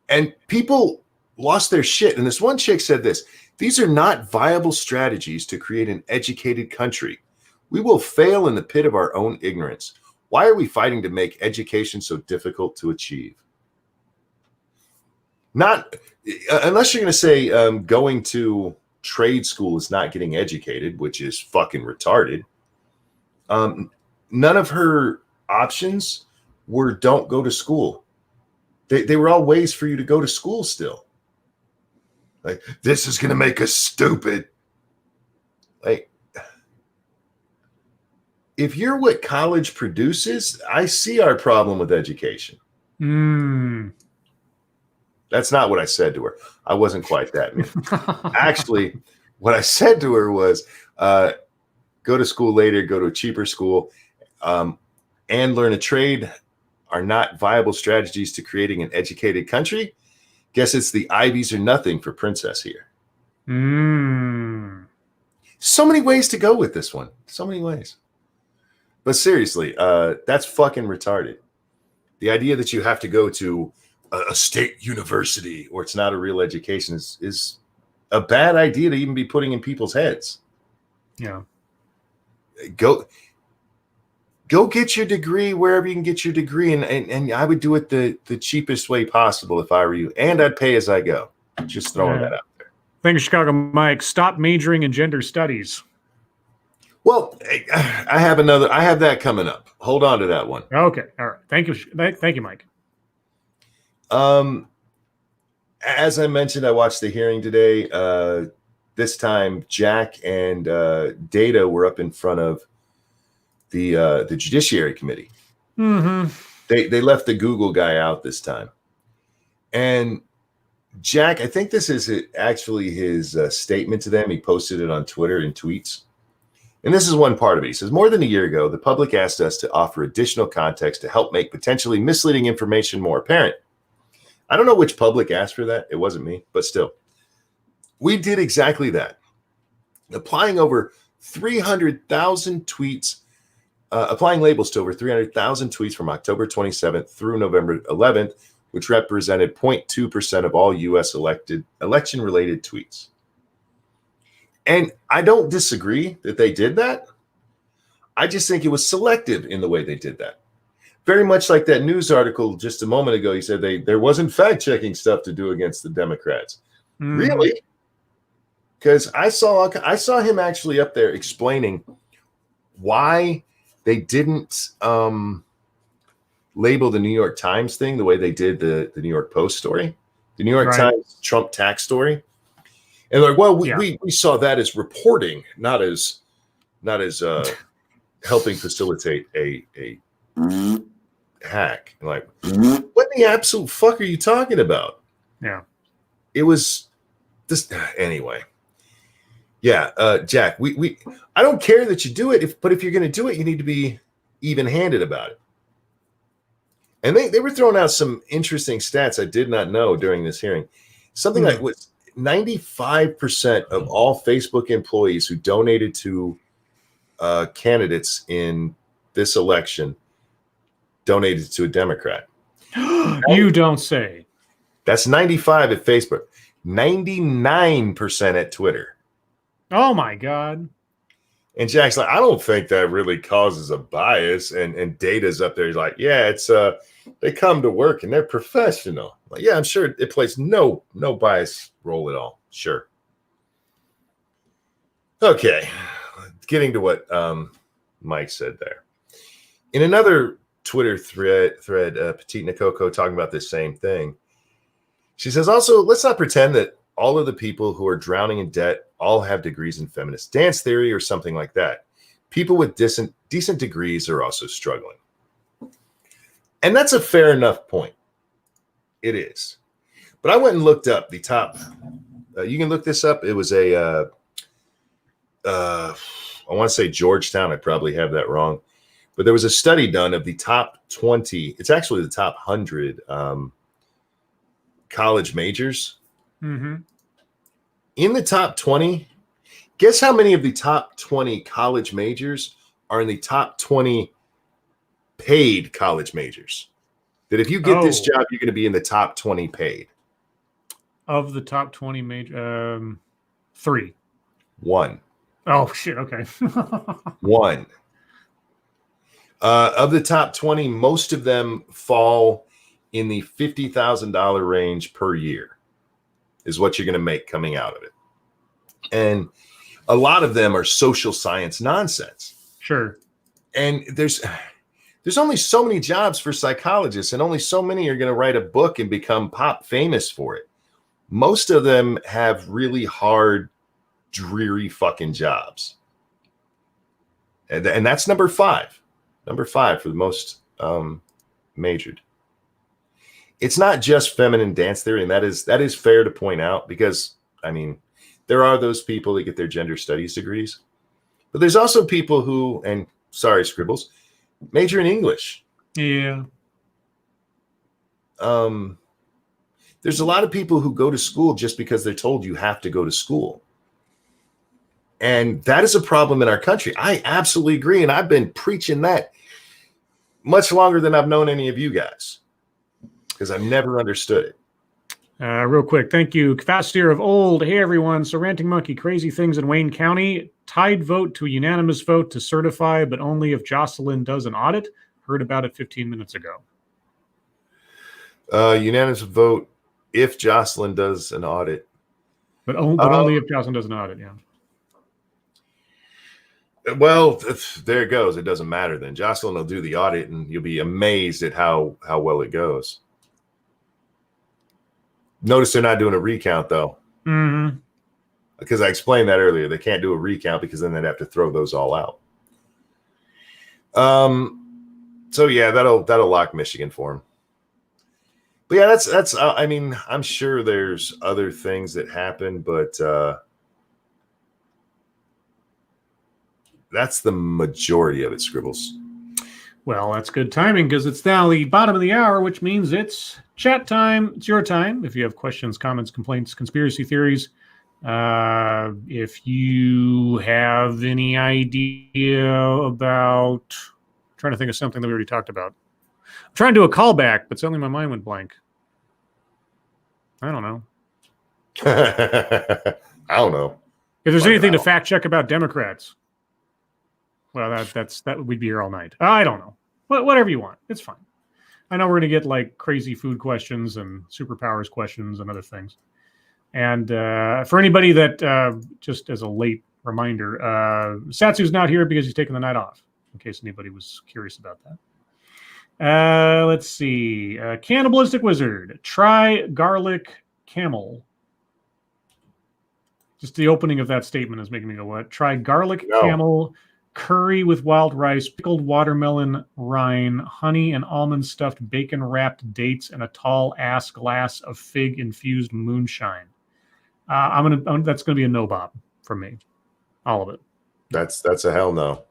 And people lost their shit. And this one chick said this: these are not viable strategies to create an educated country. We will fail in the pit of our own ignorance. Why are we fighting to make education so difficult to achieve? Not unless you're going to say going to trade school is not getting educated, which is fucking retarded. None of her options were don't go to school. They were all ways for you to go to school still. Like, this is going to make us stupid. Like, if you're what college produces, I see our problem with education. That's not what I said to her. I wasn't quite that mean. Actually, what I said to her was, go to school later, go to a cheaper school, and learn a trade are not viable strategies to creating an educated country. Guess it's the Ivies or nothing for Princess here. So many ways to go with this one. So many ways. But seriously, that's fucking retarded. The idea that you have to go to a state university or it's not a real education is a bad idea to even be putting in people's heads. Yeah. Go get your degree wherever you can get your degree. And I would do it the cheapest way possible if I were you. And I'd pay as I go. Just throwing that out there. Thank you, Chicago Mike. Stop majoring in gender studies. Well, I have that coming up. Hold on to that one. Okay. All right. Thank you. Thank you, Mike. As I mentioned, I watched the hearing today. This time, Jack and Data were up in front of the Judiciary Committee. They left the Google guy out this time. And Jack, I think this is actually his statement to them. He posted it on Twitter in tweets. And this is one part of it. He says, more than a year ago, the public asked us to offer additional context to help make potentially misleading information more apparent. I don't know which public asked for that. It wasn't me, but still. We did exactly that. Applying over 300,000 tweets, applying labels to over 300,000 tweets from October 27th through November 11th, which represented 0.2% of all U.S. election-related tweets. And I don't disagree that they did that. I just think it was selective in the way they did that. Very much like that news article just a moment ago. He said there wasn't fact-checking stuff to do against the Democrats. Really? Because I saw him actually up there explaining why they didn't label the New York Times thing the way they did the New York Post story, the New York Times Trump tax story. And like, well, we saw that as reporting, not as helping facilitate a hack. And like, what the absolute fuck are you talking about? Yeah, it was this anyway. Yeah, Jack, I don't care that you do it, but if you're going to do it, you need to be even-handed about it. And they were throwing out some interesting stats I did not know during this hearing. Something like what 95% of all Facebook employees who donated to candidates in this election donated to a Democrat. You don't say. That's 95 at Facebook, 99% at Twitter. Oh my God. And Jack's like, I don't think that really causes a bias. And Data's up there. He's like, yeah, it's they come to work and they're professional. Like, yeah, I'm sure it plays no bias role at all. Sure. Okay. Getting to what Mike said there. In another Twitter thread, Petite Nakoko talking about this same thing. She says, also, let's not pretend that all of the people who are drowning in debt all have degrees in feminist dance theory or something like that. People with decent degrees are also struggling. And that's a fair enough point. It is. But I went and looked up the top. You can look this up. It was I want to say Georgetown. I probably have that wrong. But there was a study done of the top 20. It's actually the top 100 college majors. Mm-hmm. In the top 20, guess how many of the top 20 college majors are in the top 20 paid college majors? That if you get this job, you're going to be in the top 20 paid. Of the top 20 major, 3. 1. Oh, shit. Okay. One. Of the top 20, most of them fall in the $50,000 range per year is what you're going to make coming out of it. And a lot of them are social science nonsense. Sure. And there's only so many jobs for psychologists, and only so many are going to write a book and become pop famous for it. Most of them have really hard, dreary fucking jobs. And that's number 5. Number 5 for the most majored. It's not just feminine dance theory, and that is fair to point out, because, I mean, there are those people that get their gender studies degrees. But there's also people who, and sorry, Scribbles, major in English. Yeah. There's a lot of people who go to school just because they're told you have to go to school. And that is a problem in our country. I absolutely agree. And I've been preaching that much longer than I've known any of you guys, because I've never understood it. Real quick, thank you. Fastier of Old. Hey, everyone. So Ranting Monkey, crazy things in Wayne County. Tied vote to a unanimous vote to certify, but only if Jocelyn does an audit. Heard about it 15 minutes ago. Unanimous vote if Jocelyn does an audit. But only if Jocelyn does an audit, yeah. Well, there it goes. It doesn't matter then. Jocelyn will do the audit, and you'll be amazed at how well it goes. Notice they're not doing a recount, though. Mm-hmm. Because I explained that earlier. They can't do a recount because then they'd have to throw those all out. So yeah, that'll lock Michigan for him. But yeah, that's. I mean, I'm sure there's other things that happen, but that's the majority of it, Scribbles. Well, that's good timing, because it's now the bottom of the hour, which means it's chat time. It's your time. If you have questions, comments, complaints, conspiracy theories, if you have any idea about, I'm trying to think of something that we already talked about. I'm trying to do a callback, but suddenly my mind went blank. I don't know. I don't know. If there's anything to fact check about Democrats, well, that we'd be here all night. I don't know. Whatever you want. It's fine. I know we're going to get like crazy food questions and superpowers questions and other things. And for anybody that, just as a late reminder, Satsu's not here because he's taking the night off, in case anybody was curious about that. Let's see. Cannibalistic Wizard. Try garlic camel. Just the opening of that statement is making me go, what? Try garlic camel, curry with wild rice, pickled watermelon rind, honey and almond stuffed bacon wrapped dates, and a tall ass glass of fig infused moonshine. That's gonna be a no, Bob, from me. All of it. That's a hell no.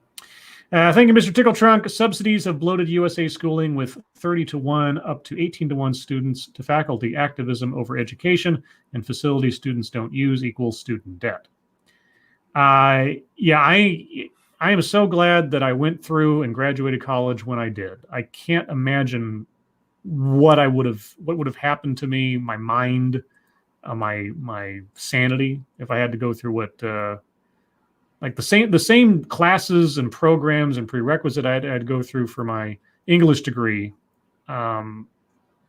Thank you, Mr. Tickle Trunk. Subsidies have bloated USA schooling with 30-1 up to 18-1 students to faculty. Activism over education and facilities students don't use equals student debt. I am so glad that I went through and graduated college when I did. I can't imagine what would have happened to me, my mind, my sanity, if I had to go through what like the same classes and programs and prerequisite I had to go through for my English degree. I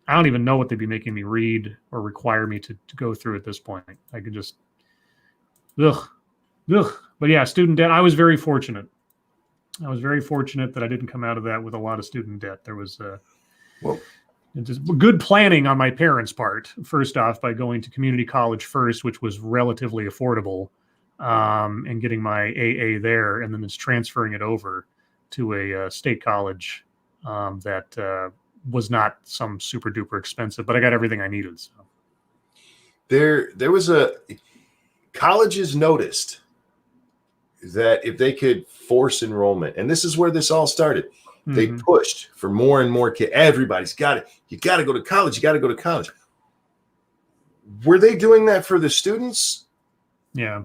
don't even know what they'd be making me read or require me to go through at this point. I could just, ugh. But yeah, student debt. I was very fortunate. That I didn't come out of that with a lot of student debt. There was just good planning on my parents' part. First off, by going to community college first, which was relatively affordable, and getting my AA there, and then just transferring it over to a state college that was not some super duper expensive, but I got everything I needed. So there was colleges noticed that if they could force enrollment, and this is where this all started, they pushed for more and more kids. Everybody's got it. You got to go to college. You got to go to college. Were they doing that for the students? Yeah.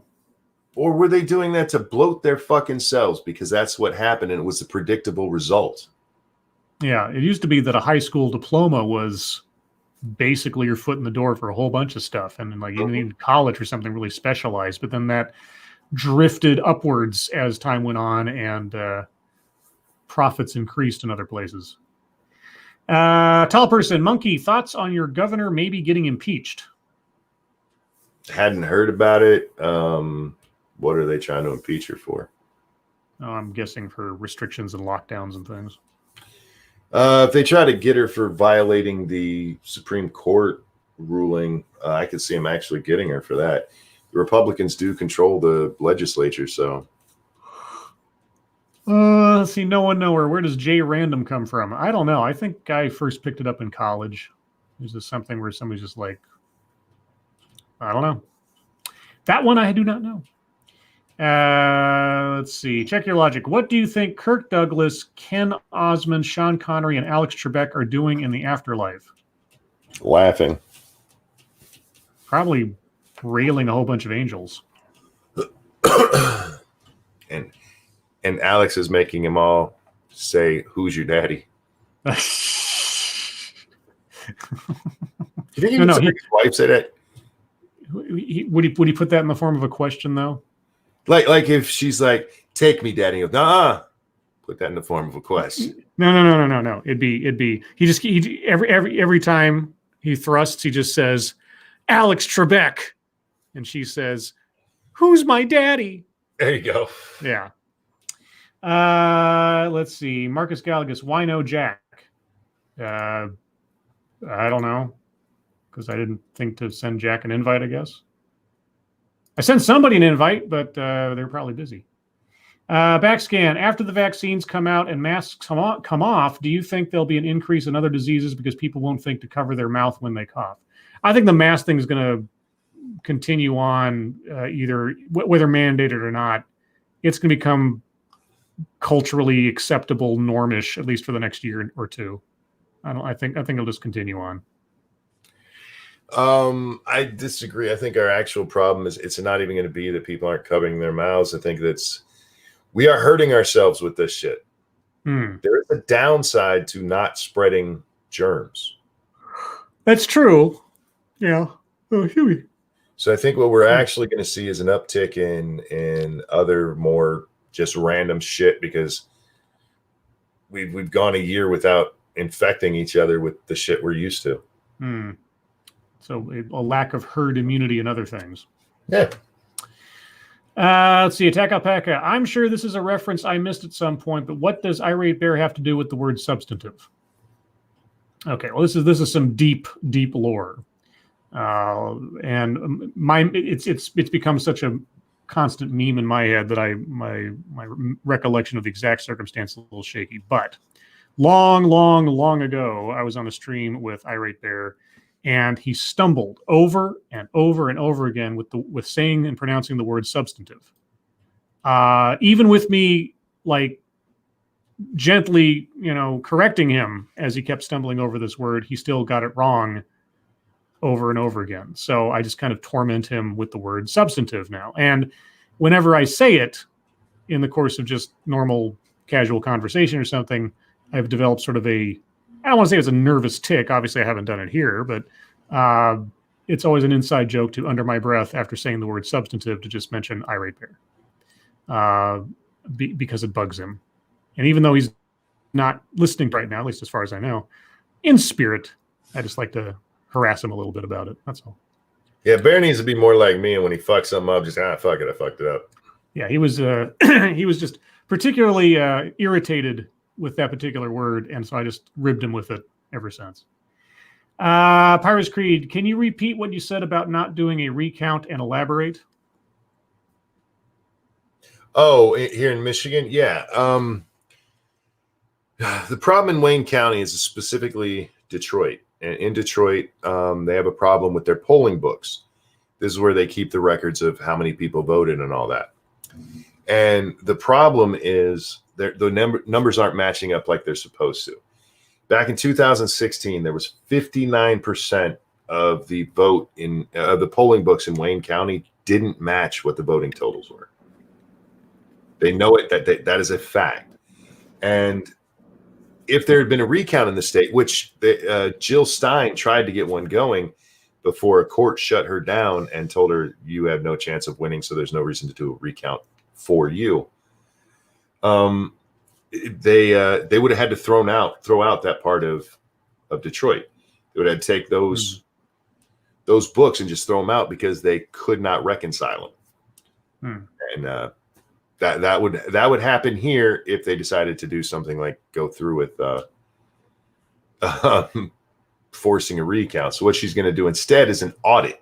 Or were they doing that to bloat their fucking selves because that's what happened and it was a predictable result? Yeah, it used to be that a high school diploma was basically your foot in the door for a whole bunch of stuff. And then like you need college for something really specialized. But then that drifted upwards as time went on and profits increased in other places. Tall person, Monkey, thoughts on your governor maybe getting impeached? Hadn't heard about it. What are they trying to impeach her for? Oh, I'm guessing for restrictions and lockdowns and things. If they try to get her for violating the Supreme Court ruling, I could see them actually getting her for that. The Republicans do control the legislature, so. Let's see. No one nowhere. Where does J Random come from? I don't know. I think I first picked it up in college. Is this something where somebody's just like, I don't know. That one I do not know. Let's see. Check your logic. What do you think Kirk Douglas, Ken Osmond, Sean Connery, and Alex Trebek are doing in the afterlife? Laughing. Probably railing a whole bunch of angels. And Alex is making them all say, "Who's your daddy?" Do you think his wife said that? Would he put that in the form of a question though? Like if she's like, "Take me, daddy," he goes, "Nah." Put that in the form of a question. No. It'd be every time he thrusts, he just says, "Alex Trebek," and she says, "Who's my daddy?" There you go. Yeah. Let's see. Marcus Gallagher, why no Jack? I don't know. Because I didn't think to send Jack an invite, I guess. I sent somebody an invite, but they're probably busy. Backscan. After the vaccines come out and masks come off, do you think there'll be an increase in other diseases because people won't think to cover their mouth when they cough? I think the mask thing is going to continue on either whether mandated or not. It's going to become culturally acceptable, normish, at least for the next year or two. I think it'll just continue on. I disagree. I think our actual problem is it's not even going to be that people aren't covering their mouths. I think we are hurting ourselves with this shit. There is a downside to not spreading germs. That's true. Yeah. Oh, Huey. So I think what we're actually going to see is an uptick in other more just random shit because we've gone a year without infecting each other with the shit we're used to. So a lack of herd immunity and other things. Yeah. Let's see. Attack Alpaca. I'm sure this is a reference I missed at some point, but what does Irate Bear have to do with the word substantive? Okay. Well, this is some deep lore. And it's become such a constant meme in my head that my recollection of the exact circumstance is a little shaky. But long ago, I was on a stream with Irate Bear, and he stumbled over and over and over again with saying and pronouncing the word substantive. Even with me like gently, correcting him as he kept stumbling over this word, he still got it wrong over and over again. So I just kind of torment him with the word substantive now. And whenever I say it in the course of just normal casual conversation or something, I've developed sort of I don't want to say it's a nervous tick. Obviously I haven't done it here, but it's always an inside joke to under my breath after saying the word substantive to just mention Irate Bear because it bugs him. And even though he's not listening right now, at least as far as I know, in spirit, I just like to harass him a little bit about it. That's all. Yeah, Bear needs to be more like me, and when he fucks something up, just fuck it, I fucked it up. Yeah, he was he was just particularly irritated with that particular word, and so I just ribbed him with it ever since. Pirates Creed, can you repeat what you said about not doing a recount and elaborate? Oh, here in Michigan? Yeah. The problem in Wayne County is specifically Detroit. And in Detroit, they have a problem with their polling books. This is where they keep the records of how many people voted and all that. And the problem is the numbers aren't matching up like they're supposed to. Back in 2016, there was 59% of the vote in the polling books in Wayne County didn't match what the voting totals were. They know it, that is a fact. And if there had been a recount in the state, which Jill Stein tried to get one going, before a court shut her down and told her, you have no chance of winning, so there's no reason to do a recount for you. They would have had to throw out that part of Detroit. They would have to take those books and just throw them out because they could not reconcile them. And that would happen here if they decided to do something like go through with forcing a recount. So what she's going to do instead is an audit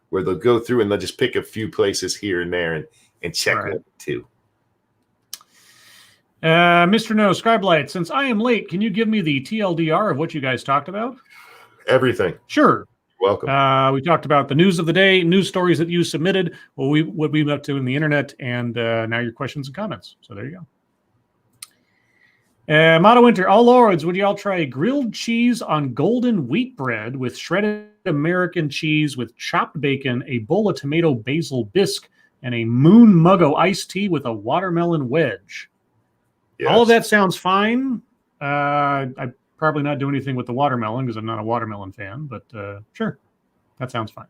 where they'll go through and they'll just pick a few places here and there and check it too. Mr. No, Scribe Light, since I am late, can you give me the TLDR of what you guys talked about? Everything. Sure. You're welcome. We talked about the news of the day, news stories that you submitted, what we've been up to in the internet, and now your questions and comments. So there you go. Motto Winter, all lords, would you all try grilled cheese on golden wheat bread with shredded American cheese with chopped bacon, a bowl of tomato basil bisque, and a moon muggo iced tea with a watermelon wedge? Yes. All of that sounds fine. I probably not do anything with the watermelon because I'm not a watermelon fan, but sure, that sounds fine.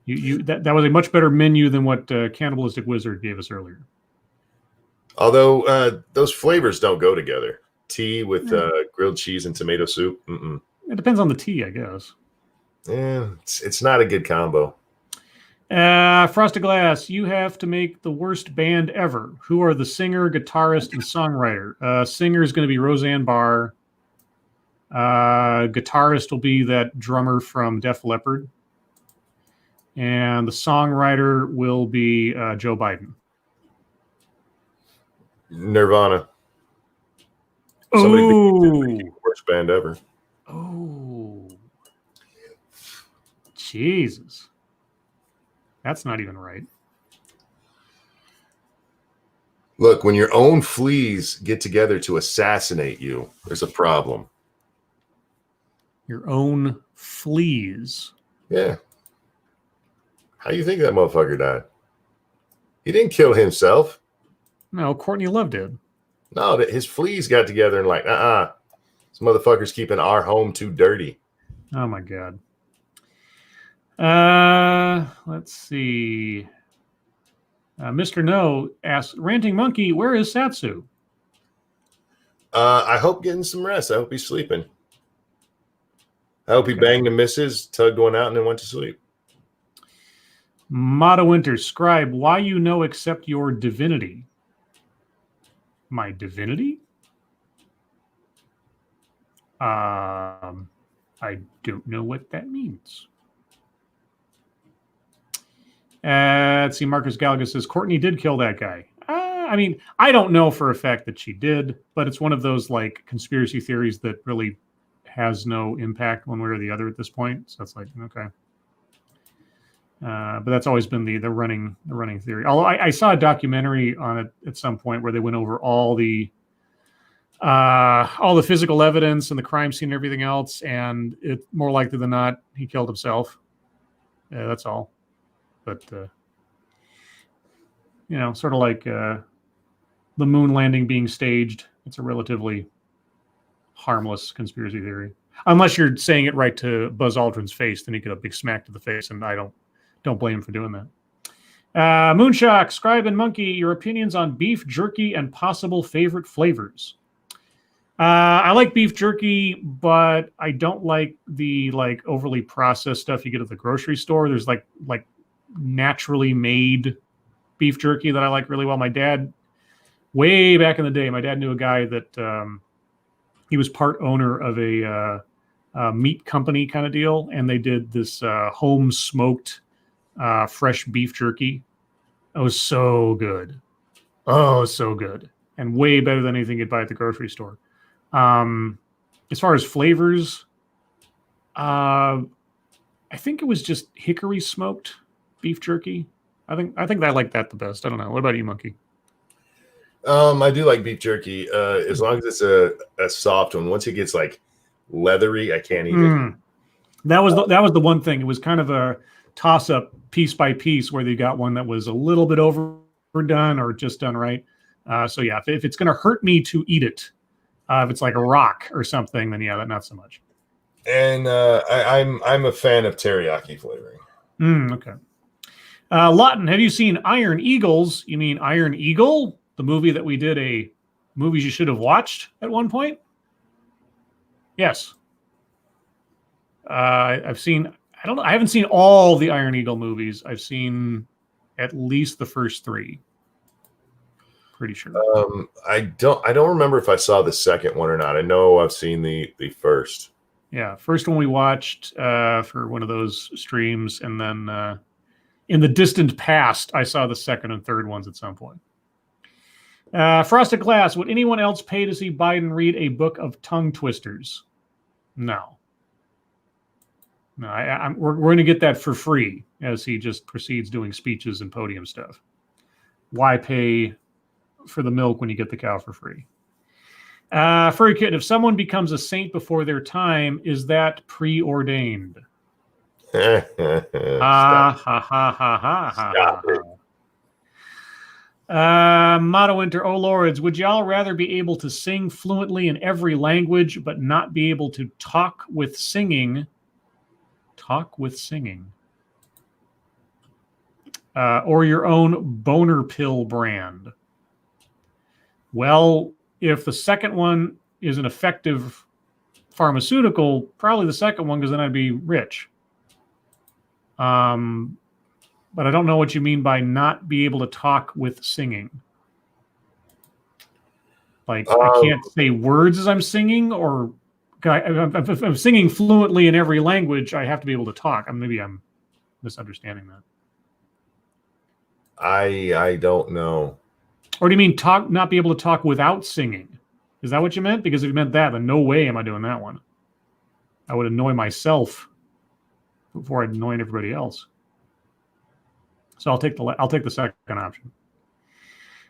That was a much better menu than what Cannibalistic Wizard gave us earlier. Although those flavors don't go together. Tea with grilled cheese and tomato soup. It depends on the tea, I guess. Yeah, it's not a good combo. Frosted Glass, you have to make the worst band ever. Who are the singer, guitarist, and songwriter? Singer is going to be Roseanne Barr. Guitarist will be that drummer from Def Leppard. And the songwriter will be Joe Biden. Nirvana. Oh, worst band ever. Oh, Jesus. That's not even right. Look, when your own fleas get together to assassinate you, there's a problem. Your own fleas? Yeah. How do you think that motherfucker died? He didn't kill himself. No, Courtney Love did. No, his fleas got together and like, this motherfucker's keeping our home too dirty. Oh, my God. Let's see. Mr. No asks, Ranting Monkey, where is Satsu? I hope getting some rest. I hope he's sleeping. I hope he banged the missus, tugged one out, and then went to sleep. Motto Winter, Scribe, why you know except your divinity? My divinity? I don't know what that means. Let's see. Marcus Gallagher says Courtney did kill that guy. I mean, I don't know for a fact that she did, but it's one of those like conspiracy theories that really has no impact one way or the other at this point. So it's like, okay. But that's always been the running theory. Although I saw a documentary on it at some point where they went over all the physical evidence and the crime scene and everything else, and it's more likely than not he killed himself. That's all. But sort of like the moon landing being staged. It's a relatively harmless conspiracy theory, unless you're saying it right to Buzz Aldrin's face. Then he get a big smack to the face, and I don't blame him for doing that. Moonshock, Scribe, and Monkey, your opinions on beef jerky and possible favorite flavors. I like beef jerky, but I don't like the overly processed stuff you get at the grocery store. There's like naturally made beef jerky that I like really well. My dad, way back in the day, my dad knew a guy that he was part owner of a meat company kind of deal, and they did this home smoked fresh beef jerky. It was so good. Oh, so good. And way better than anything you'd buy at the grocery store. As far as flavors, I think it was just hickory smoked beef jerky. I think I like that the best. I don't know. What about you, Monkey? I do like beef jerky, as long as it's a soft one. Once it gets like leathery, I can't even. That was the one thing. It was kind of a toss up piece by piece, where you got one that was a little bit overdone or just done right. So yeah, if it's going to hurt me to eat it, if it's like a rock or something, then yeah, not so much. And I'm a fan of teriyaki flavoring. Okay. Lawton, have you seen Iron Eagles? You mean Iron Eagle, the movie that we did a movies you should have watched at one point? Yes. I've seen. I don't know. I haven't seen all the Iron Eagle movies. I've seen at least the first three. Pretty sure. I don't remember if I saw the second one or not. I know I've seen the first. Yeah, first one we watched for one of those streams, and then in the distant past, I saw the second and third ones at some point. Frosted Glass, would anyone else pay to see Biden read a book of tongue twisters? No. No, we're going to get that for free as he just proceeds doing speeches and podium stuff. Why pay for the milk when you get the cow for free? Furry Kitten, if someone becomes a saint before their time, is that preordained? Stop it. Motto Winter, oh lords, would y'all rather be able to sing fluently in every language but not be able to talk with singing? Talk with singing. Or your own boner pill brand? Well, if the second one is an effective pharmaceutical, probably the second one, because then I'd be rich. But I don't know what you mean by not be able to talk with singing. Like, I can't say words as I'm singing, or if I'm singing fluently in every language, I have to be able to talk. Maybe I'm misunderstanding that. I don't know. Or do you mean not be able to talk without singing? Is that what you meant? Because if you meant that, then no way am I doing that one. I would annoy myself before I'd annoy everybody else. So I'll take the second option.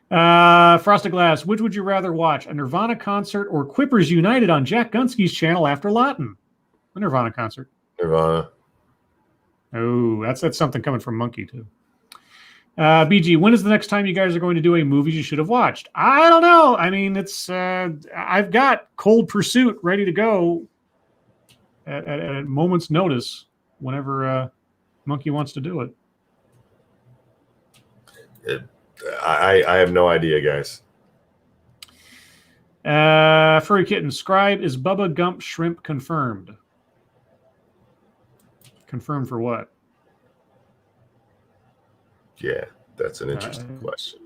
Frosted Glass, which would you rather watch, a Nirvana concert or Quippers United on Jack Gunsky's channel after Lawton? A Nirvana concert. Nirvana. Oh, that's something coming from Monkey too. BG, when is the next time you guys are going to do a movie you should have watched? I don't know. I mean, it's I've got Cold Pursuit ready to go at a moment's notice whenever Monkey wants to do it. I have no idea, guys. Furry Kitten, Scribe, is Bubba Gump Shrimp confirmed? Confirmed for what? Yeah, that's an interesting question.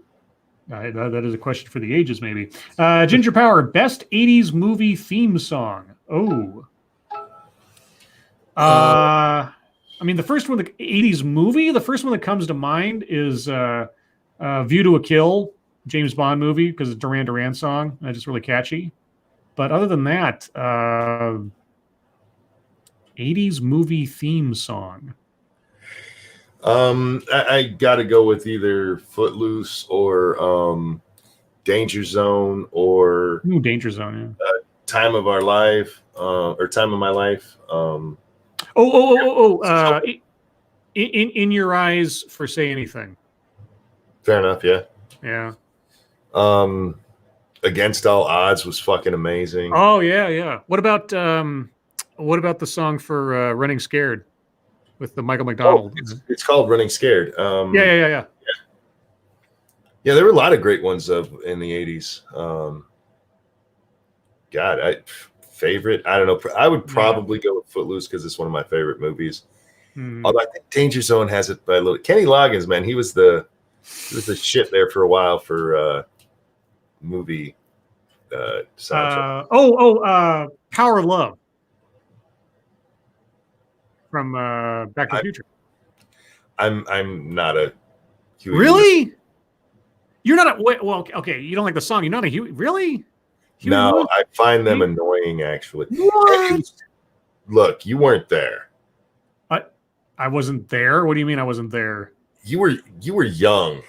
That is a question for the ages, maybe. Ginger Power, best 80s movie theme song. Oh. I mean, the first one, the 80s movie, the first one that comes to mind is View to a Kill, James Bond movie, because it's a Duran Duran song. It's just really catchy. But other than that, 80s movie theme song. I got to go with either Footloose or Danger Zone or Danger Zone, yeah. Time of Our Life or Time of My Life. In Your Eyes for Say Anything. Fair enough, yeah. Yeah. Against All Odds was fucking amazing. Oh yeah. What about the song for Running Scared with the Michael McDonald? It's called Running Scared. Yeah. Yeah, there were a lot of great ones in the 80s. Favorite, I don't know. I would probably go with Footloose because it's one of my favorite movies. Although I think Danger Zone has it by a little. Kenny Loggins, man, he was the shit there for a while for movie soundtrack. Power of Love from Back to the Future. I'm not a Huey really. Lewis. You're not a well. Okay, you don't like the song. You're not a Huey. Really? Huey No, Lewis? I find them annoying. Actually, what? Look, you weren't there. I wasn't there. What do you mean I wasn't there? You were young.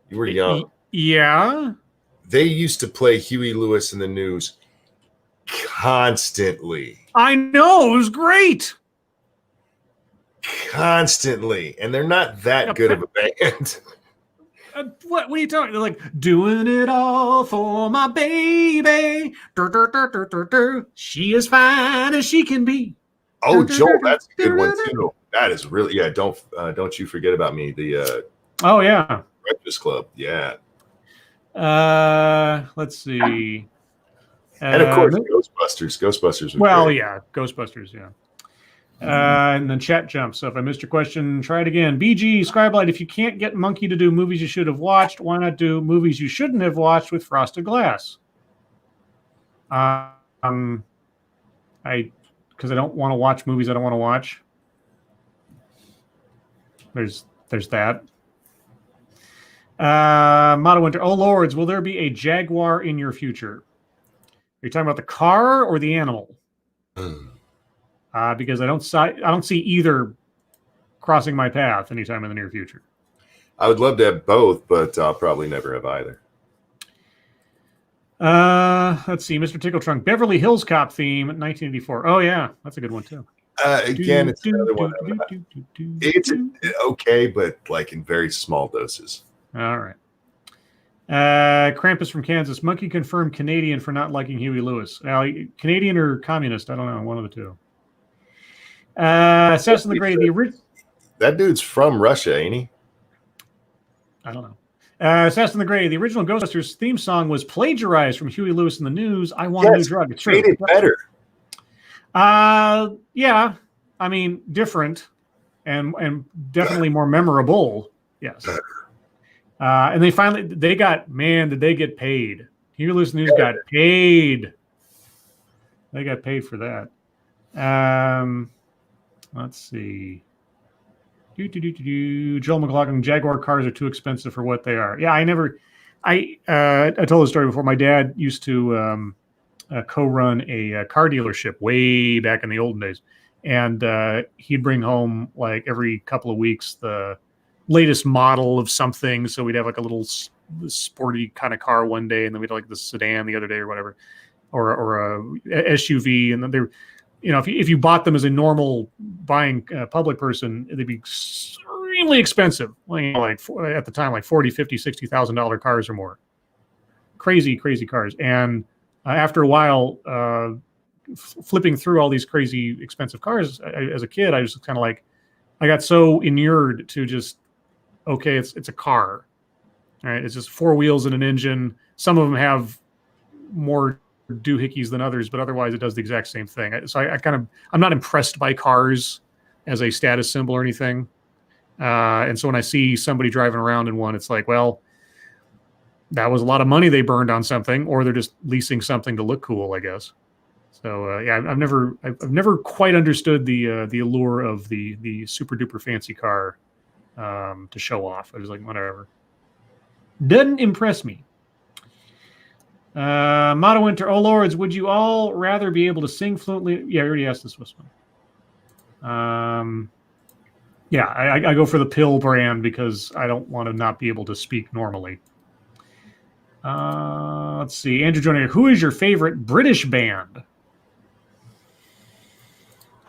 You were young. Yeah. They used to play Huey Lewis in the news constantly. I know. It was great. Constantly. And they're not that good of a band. What are you talking? They're like, doing it all for my baby. Dur, dur, dur, dur, dur, dur. She is fine as she can be. Oh, Joel, that's a good one too. That is really Don't you forget about me. The oh yeah, Breakfast Club. Yeah. Let's see. And of course, Ghostbusters. Ghostbusters. Well, great. yeah, Ghostbusters. Yeah. And then chat jumps. So if I missed your question, try it again. BG Scribe Light. If you can't get Monkey to do movies you should have watched, why not do movies you shouldn't have watched with Frosted Glass? Because I don't want to watch movies I don't want to watch. There's that. Motto Winter. Oh Lords, will there be a Jaguar in your future? Are you talking about the car or the animal? Because I don't see either crossing my path anytime in the near future. I would love to have both, but I'll probably never have either. Let's see, Mr. Tickle Trunk, Beverly Hills Cop theme, 1984. Oh yeah, that's a good one too. Again, it's another one. It's okay, but like in very small doses. All right. Krampus from Kansas. Monkey confirmed Canadian for not liking Huey Lewis. Now, Canadian or communist? I don't know. One of the two. Assassin the Great. That dude's from Russia, ain't he? I don't know. Assassin the Great. The original Ghostbusters theme song was plagiarized from Huey Lewis in the News. I want a new drug. It's true. Made it better. Yeah. I mean, different and definitely more memorable. Yes. And they got, man, did they get paid? Huey Lewis News got paid. They got paid for that. Let's see. Joel McLaughlin, Jaguar cars are too expensive for what they are. Yeah, I told the story before. My dad used to co-run a car dealership way back in the olden days. And he'd bring home like every couple of weeks the latest model of something. So we'd have like a little sporty kind of car one day, and then we'd have like the sedan the other day or whatever, or a SUV. And then they're, if you bought them as a normal buying public person, they'd be extremely expensive. Like at the time, like $40,000, $50,000, $60,000 cars or more. Crazy cars. And after a while, flipping through all these crazy expensive cars as a kid, I was kind of like, I got so inured to just, okay, it's a car, right? It's just four wheels and an engine. Some of them have more doohickeys than others, but otherwise it does the exact same thing. So I'm not impressed by cars as a status symbol or anything. And so when I see somebody driving around in one, it's like, well, that was a lot of money they burned on something, or they're just leasing something to look cool, I guess. So yeah, I've never quite understood the allure of the super duper fancy car to show off. I was like, whatever. Doesn't impress me. Motto Winter, oh lords, would you all rather be able to sing fluently? Yeah, I already asked this one. Yeah, I go for the pill brand because I don't want to not be able to speak normally. Let's see. Andrew Joyner, who is your favorite British band?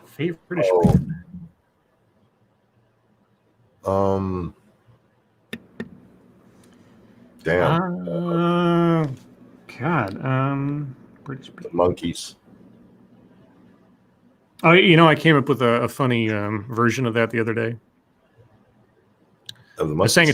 Favorite British band? Damn. God. British band. Monkeys. Oh, I came up with a funny version of that the other day. Of the Monkeys? I sang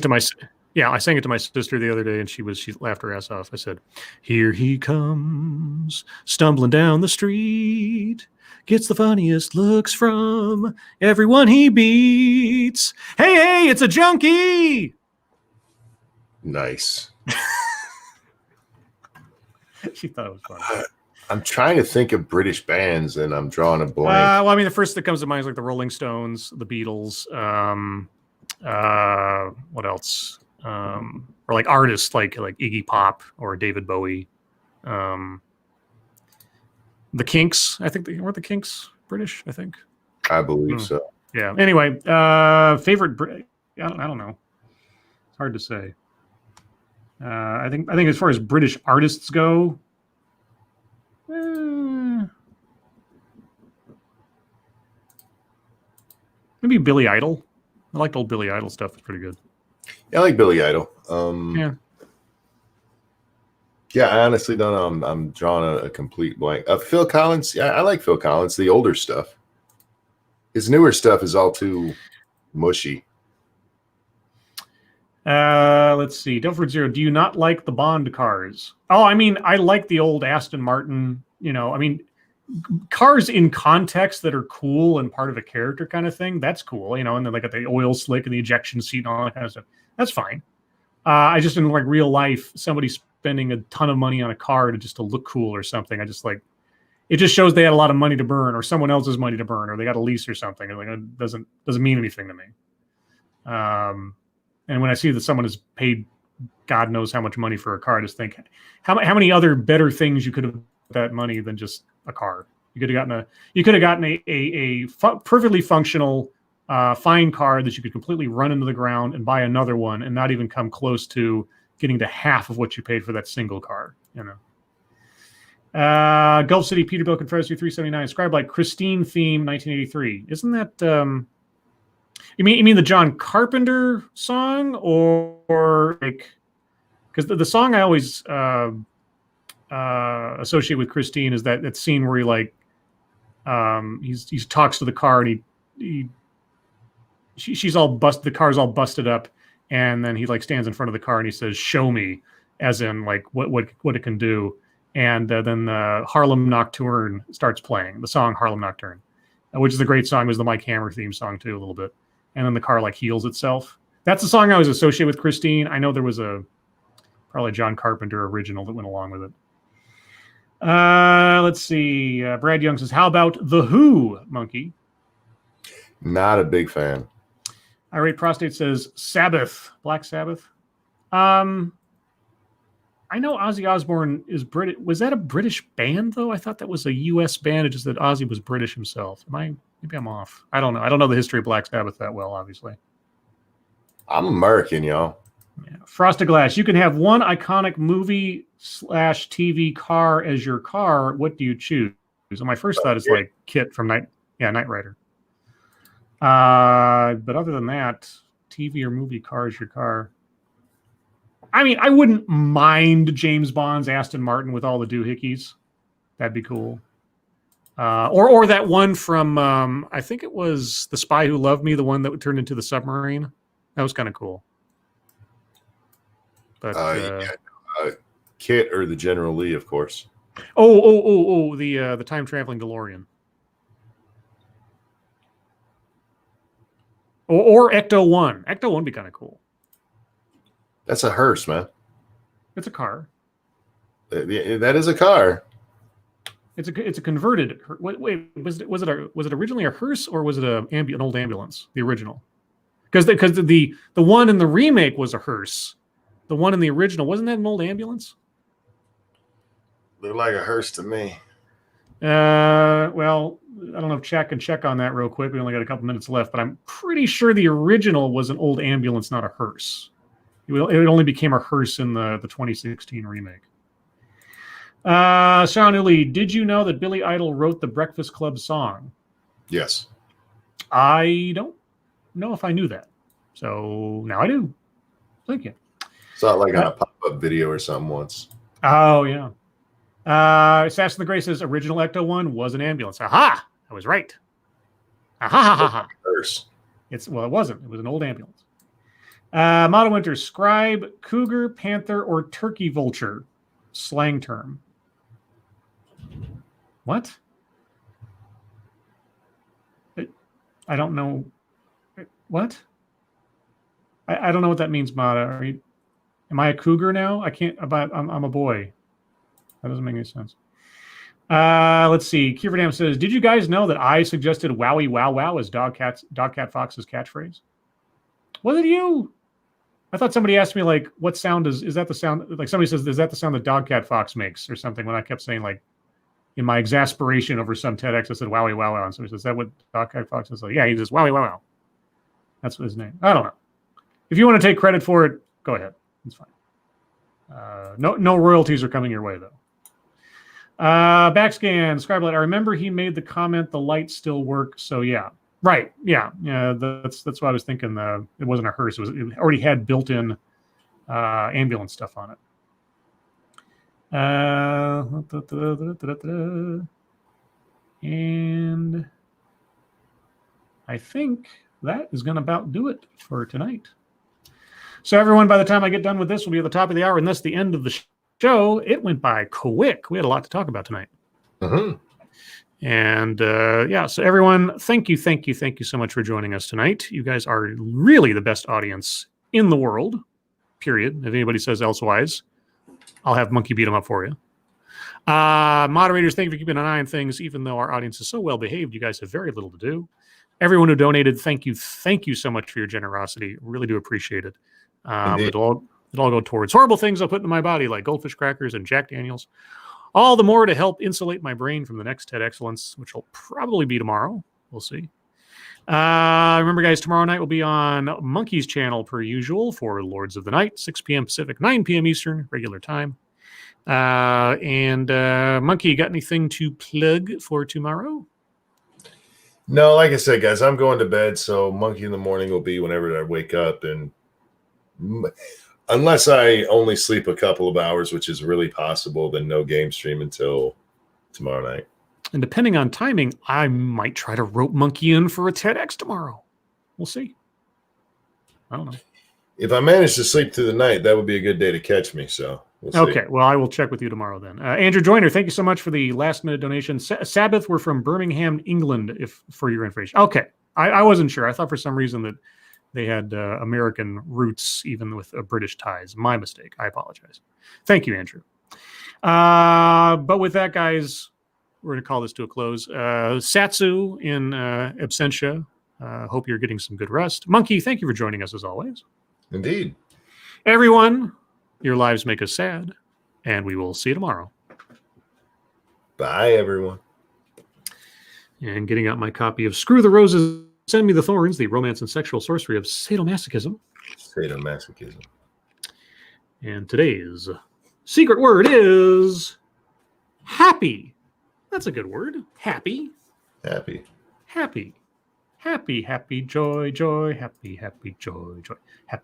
it to my sister the other day, and she laughed her ass off. I said, "Here he comes, stumbling down the street, gets the funniest looks from everyone he beats. Hey, it's a junkie!" Nice. She thought it was funny. I'm trying to think of British bands, and I'm drawing a blank. Well, I mean, the first that comes to mind is like the Rolling Stones, the Beatles. What else? Or like artists like Iggy Pop or David Bowie. The Kinks, I think weren't the Kinks British, I think. I believe so. Yeah. Anyway, favorite I don't know. It's hard to say. I think as far as British artists go, maybe Billy Idol. I liked old Billy Idol stuff. It's pretty good. Yeah, I like Billy Idol. Yeah. Yeah, I honestly don't know. I'm drawing a complete blank. Phil Collins. Yeah, I like Phil Collins. The older stuff. His newer stuff is all too mushy. Let's see. Delford Zero. Do you not like the Bond cars? Oh, I mean, I like the old Aston Martin. I mean, cars in context that are cool and part of a character kind of thing. That's cool. And then like the oil slick and the ejection seat and all that kind of stuff. That's fine. I just didn't like real life. Somebody spending a ton of money on a car to look cool or something. I just like it. Just shows they had a lot of money to burn, or someone else's money to burn, or they got a lease or something. Like it doesn't mean anything to me. And when I see that someone has paid God knows how much money for a car, I just think how many other better things you could have with that money than just a car. You could have gotten a perfectly functional fine car that you could completely run into the ground and buy another one and not even come close to getting to half of what you paid for that single car. Gulf City Peterbilt Confederacy 379 Scribe like Christine theme 1983. Isn't that you mean the John Carpenter song, or like, because the song I always associate with Christine is that scene where he like he talks to the car and she's all busted, the car's all busted up, and then he like stands in front of the car and he says, "Show me," as in like what it can do. And then Harlem Nocturne starts playing, the song Harlem Nocturne, which is a great song. It was the Mike Hammer theme song too, a little bit. And then the car like heals itself. That's the song I always associate with Christine. I know there was probably John Carpenter original that went along with it. Let's see. Brad Young says, "How about The Who, Monkey?" Not a big fan. Irate Prostate says, "Sabbath, Black Sabbath." I know Ozzy Osbourne is British. Was that a British band though? I thought that was a U.S. band. It's just that Ozzy was British himself. Maybe I'm off. I don't know. I don't know the history of Black Sabbath that well, obviously. I'm American, y'all. Yeah. Frosted Glass. You can have one iconic movie/TV car as your car. What do you choose? So my first thought is like Kit from Knight Rider. But other than that, TV or movie car is your car. I mean, I wouldn't mind James Bond's Aston Martin with all the doohickeys. That'd be cool. Or that one from I think it was The Spy Who Loved Me, the one that turned into the submarine. That was kind of cool. But Kit or the General Lee, of course. The time traveling DeLorean. Or Ecto 1. Ecto 1 would be kind of cool. That's a hearse, man. It's a car. That is a car. It's a converted. Wait, was it originally a hearse or was it an old ambulance? The original, because the one in the remake was a hearse. The one in the original, wasn't that an old ambulance? Looked like a hearse to me. Well, I don't know if Jack can check on that real quick. We only got a couple minutes left, but I'm pretty sure the original was an old ambulance, not a hearse. It only became a hearse in the 2016 remake. Sean Uli, did you know that Billy Idol wrote the Breakfast Club song? Yes. I don't know if I knew that. So now I do. Thank you. Saw it like on a pop-up video or something once. Oh, yeah. Assassin the Gray says original Ecto 1 was an ambulance. Aha! I was right. Aha! It wasn't. It was an old ambulance. Model Winter, Scribe, Cougar, Panther, or Turkey Vulture? Slang term. What? I don't know. What? I don't know what that means, Mata. Am I a cougar now? I can't. I'm a boy. That doesn't make any sense. Let's see. Kieverdam says, "Did you guys know that I suggested Wowie Wow Wow as Dogcat Fox's catchphrase?" Was it you? I thought somebody asked me like, "What sound is that the sound?" Like somebody says, "Is that the sound that Dogcat Fox makes?" or something. When I kept saying like, in my exasperation over some TEDx, I said "Wowie Wow Wow," and somebody says, "Is that what Dogcat Fox is?" Like, yeah, he says "Wowie Wow Wow." That's his name. I don't know. If you want to take credit for it, go ahead. It's fine. No royalties are coming your way though. Backscan, Scribe. I remember he made the comment, "The lights still work." So yeah, Right. Yeah. Yeah. That's what I was thinking. It wasn't a hearse. It already had built-in ambulance stuff on it. And I think that is going to about do it for tonight. So everyone, by the time I get done with this, we'll be at the top of the hour, and that's the end of the show. It went by quick. We had a lot to talk about tonight. Mm-hmm. And so everyone, thank you so much for joining us tonight. You guys are really the best audience in the world, period. If anybody says elsewise, I'll have Monkey beat them up for you. Moderators, thank you for keeping an eye on things. Even though our audience is so well behaved, you guys have very little to do. Everyone who donated, thank you so much for your generosity. Really do appreciate it. It'll all go towards horrible things I'll put in my body, like goldfish crackers and Jack Daniels. All the more to help insulate my brain from the next TED Excellence, which will probably be tomorrow. We'll see. Remember, guys, tomorrow night will be on Monkey's channel per usual for Lords of the Night, 6 p.m. Pacific, 9 p.m. Eastern, regular time. Monkey, you got anything to plug for tomorrow? No, like I said, guys, I'm going to bed, so Monkey in the morning will be whenever I wake up, and unless I only sleep a couple of hours, which is really possible, then no game stream until tomorrow night. And depending on timing, I might try to rope Monkey in for a TEDx tomorrow. We'll see. I don't know. If I manage to sleep through the night, that would be a good day to catch me, so we'll see. Okay, well, I will check with you tomorrow then. Andrew Joyner, thank you so much for the last-minute donation. Sabbath, we're from Birmingham, England, for your information. Okay, I wasn't sure. I thought for some reason that they had American roots, even with British ties. My mistake. I apologize. Thank you, Andrew. But with that, guys, we're going to call this to a close. Satsu in absentia. Hope you're getting some good rest. Monkey, thank you for joining us as always. Indeed. Everyone, your lives make us sad, and we will see you tomorrow. Bye, everyone. And getting out my copy of Screw the Roses, Send Me the Thorns, the romance and sexual sorcery of sadomasochism. Sadomasochism. And today's secret word is happy. That's a good word. Happy. Happy. Happy. Happy, happy, joy, joy, happy, happy, joy, joy. Happy.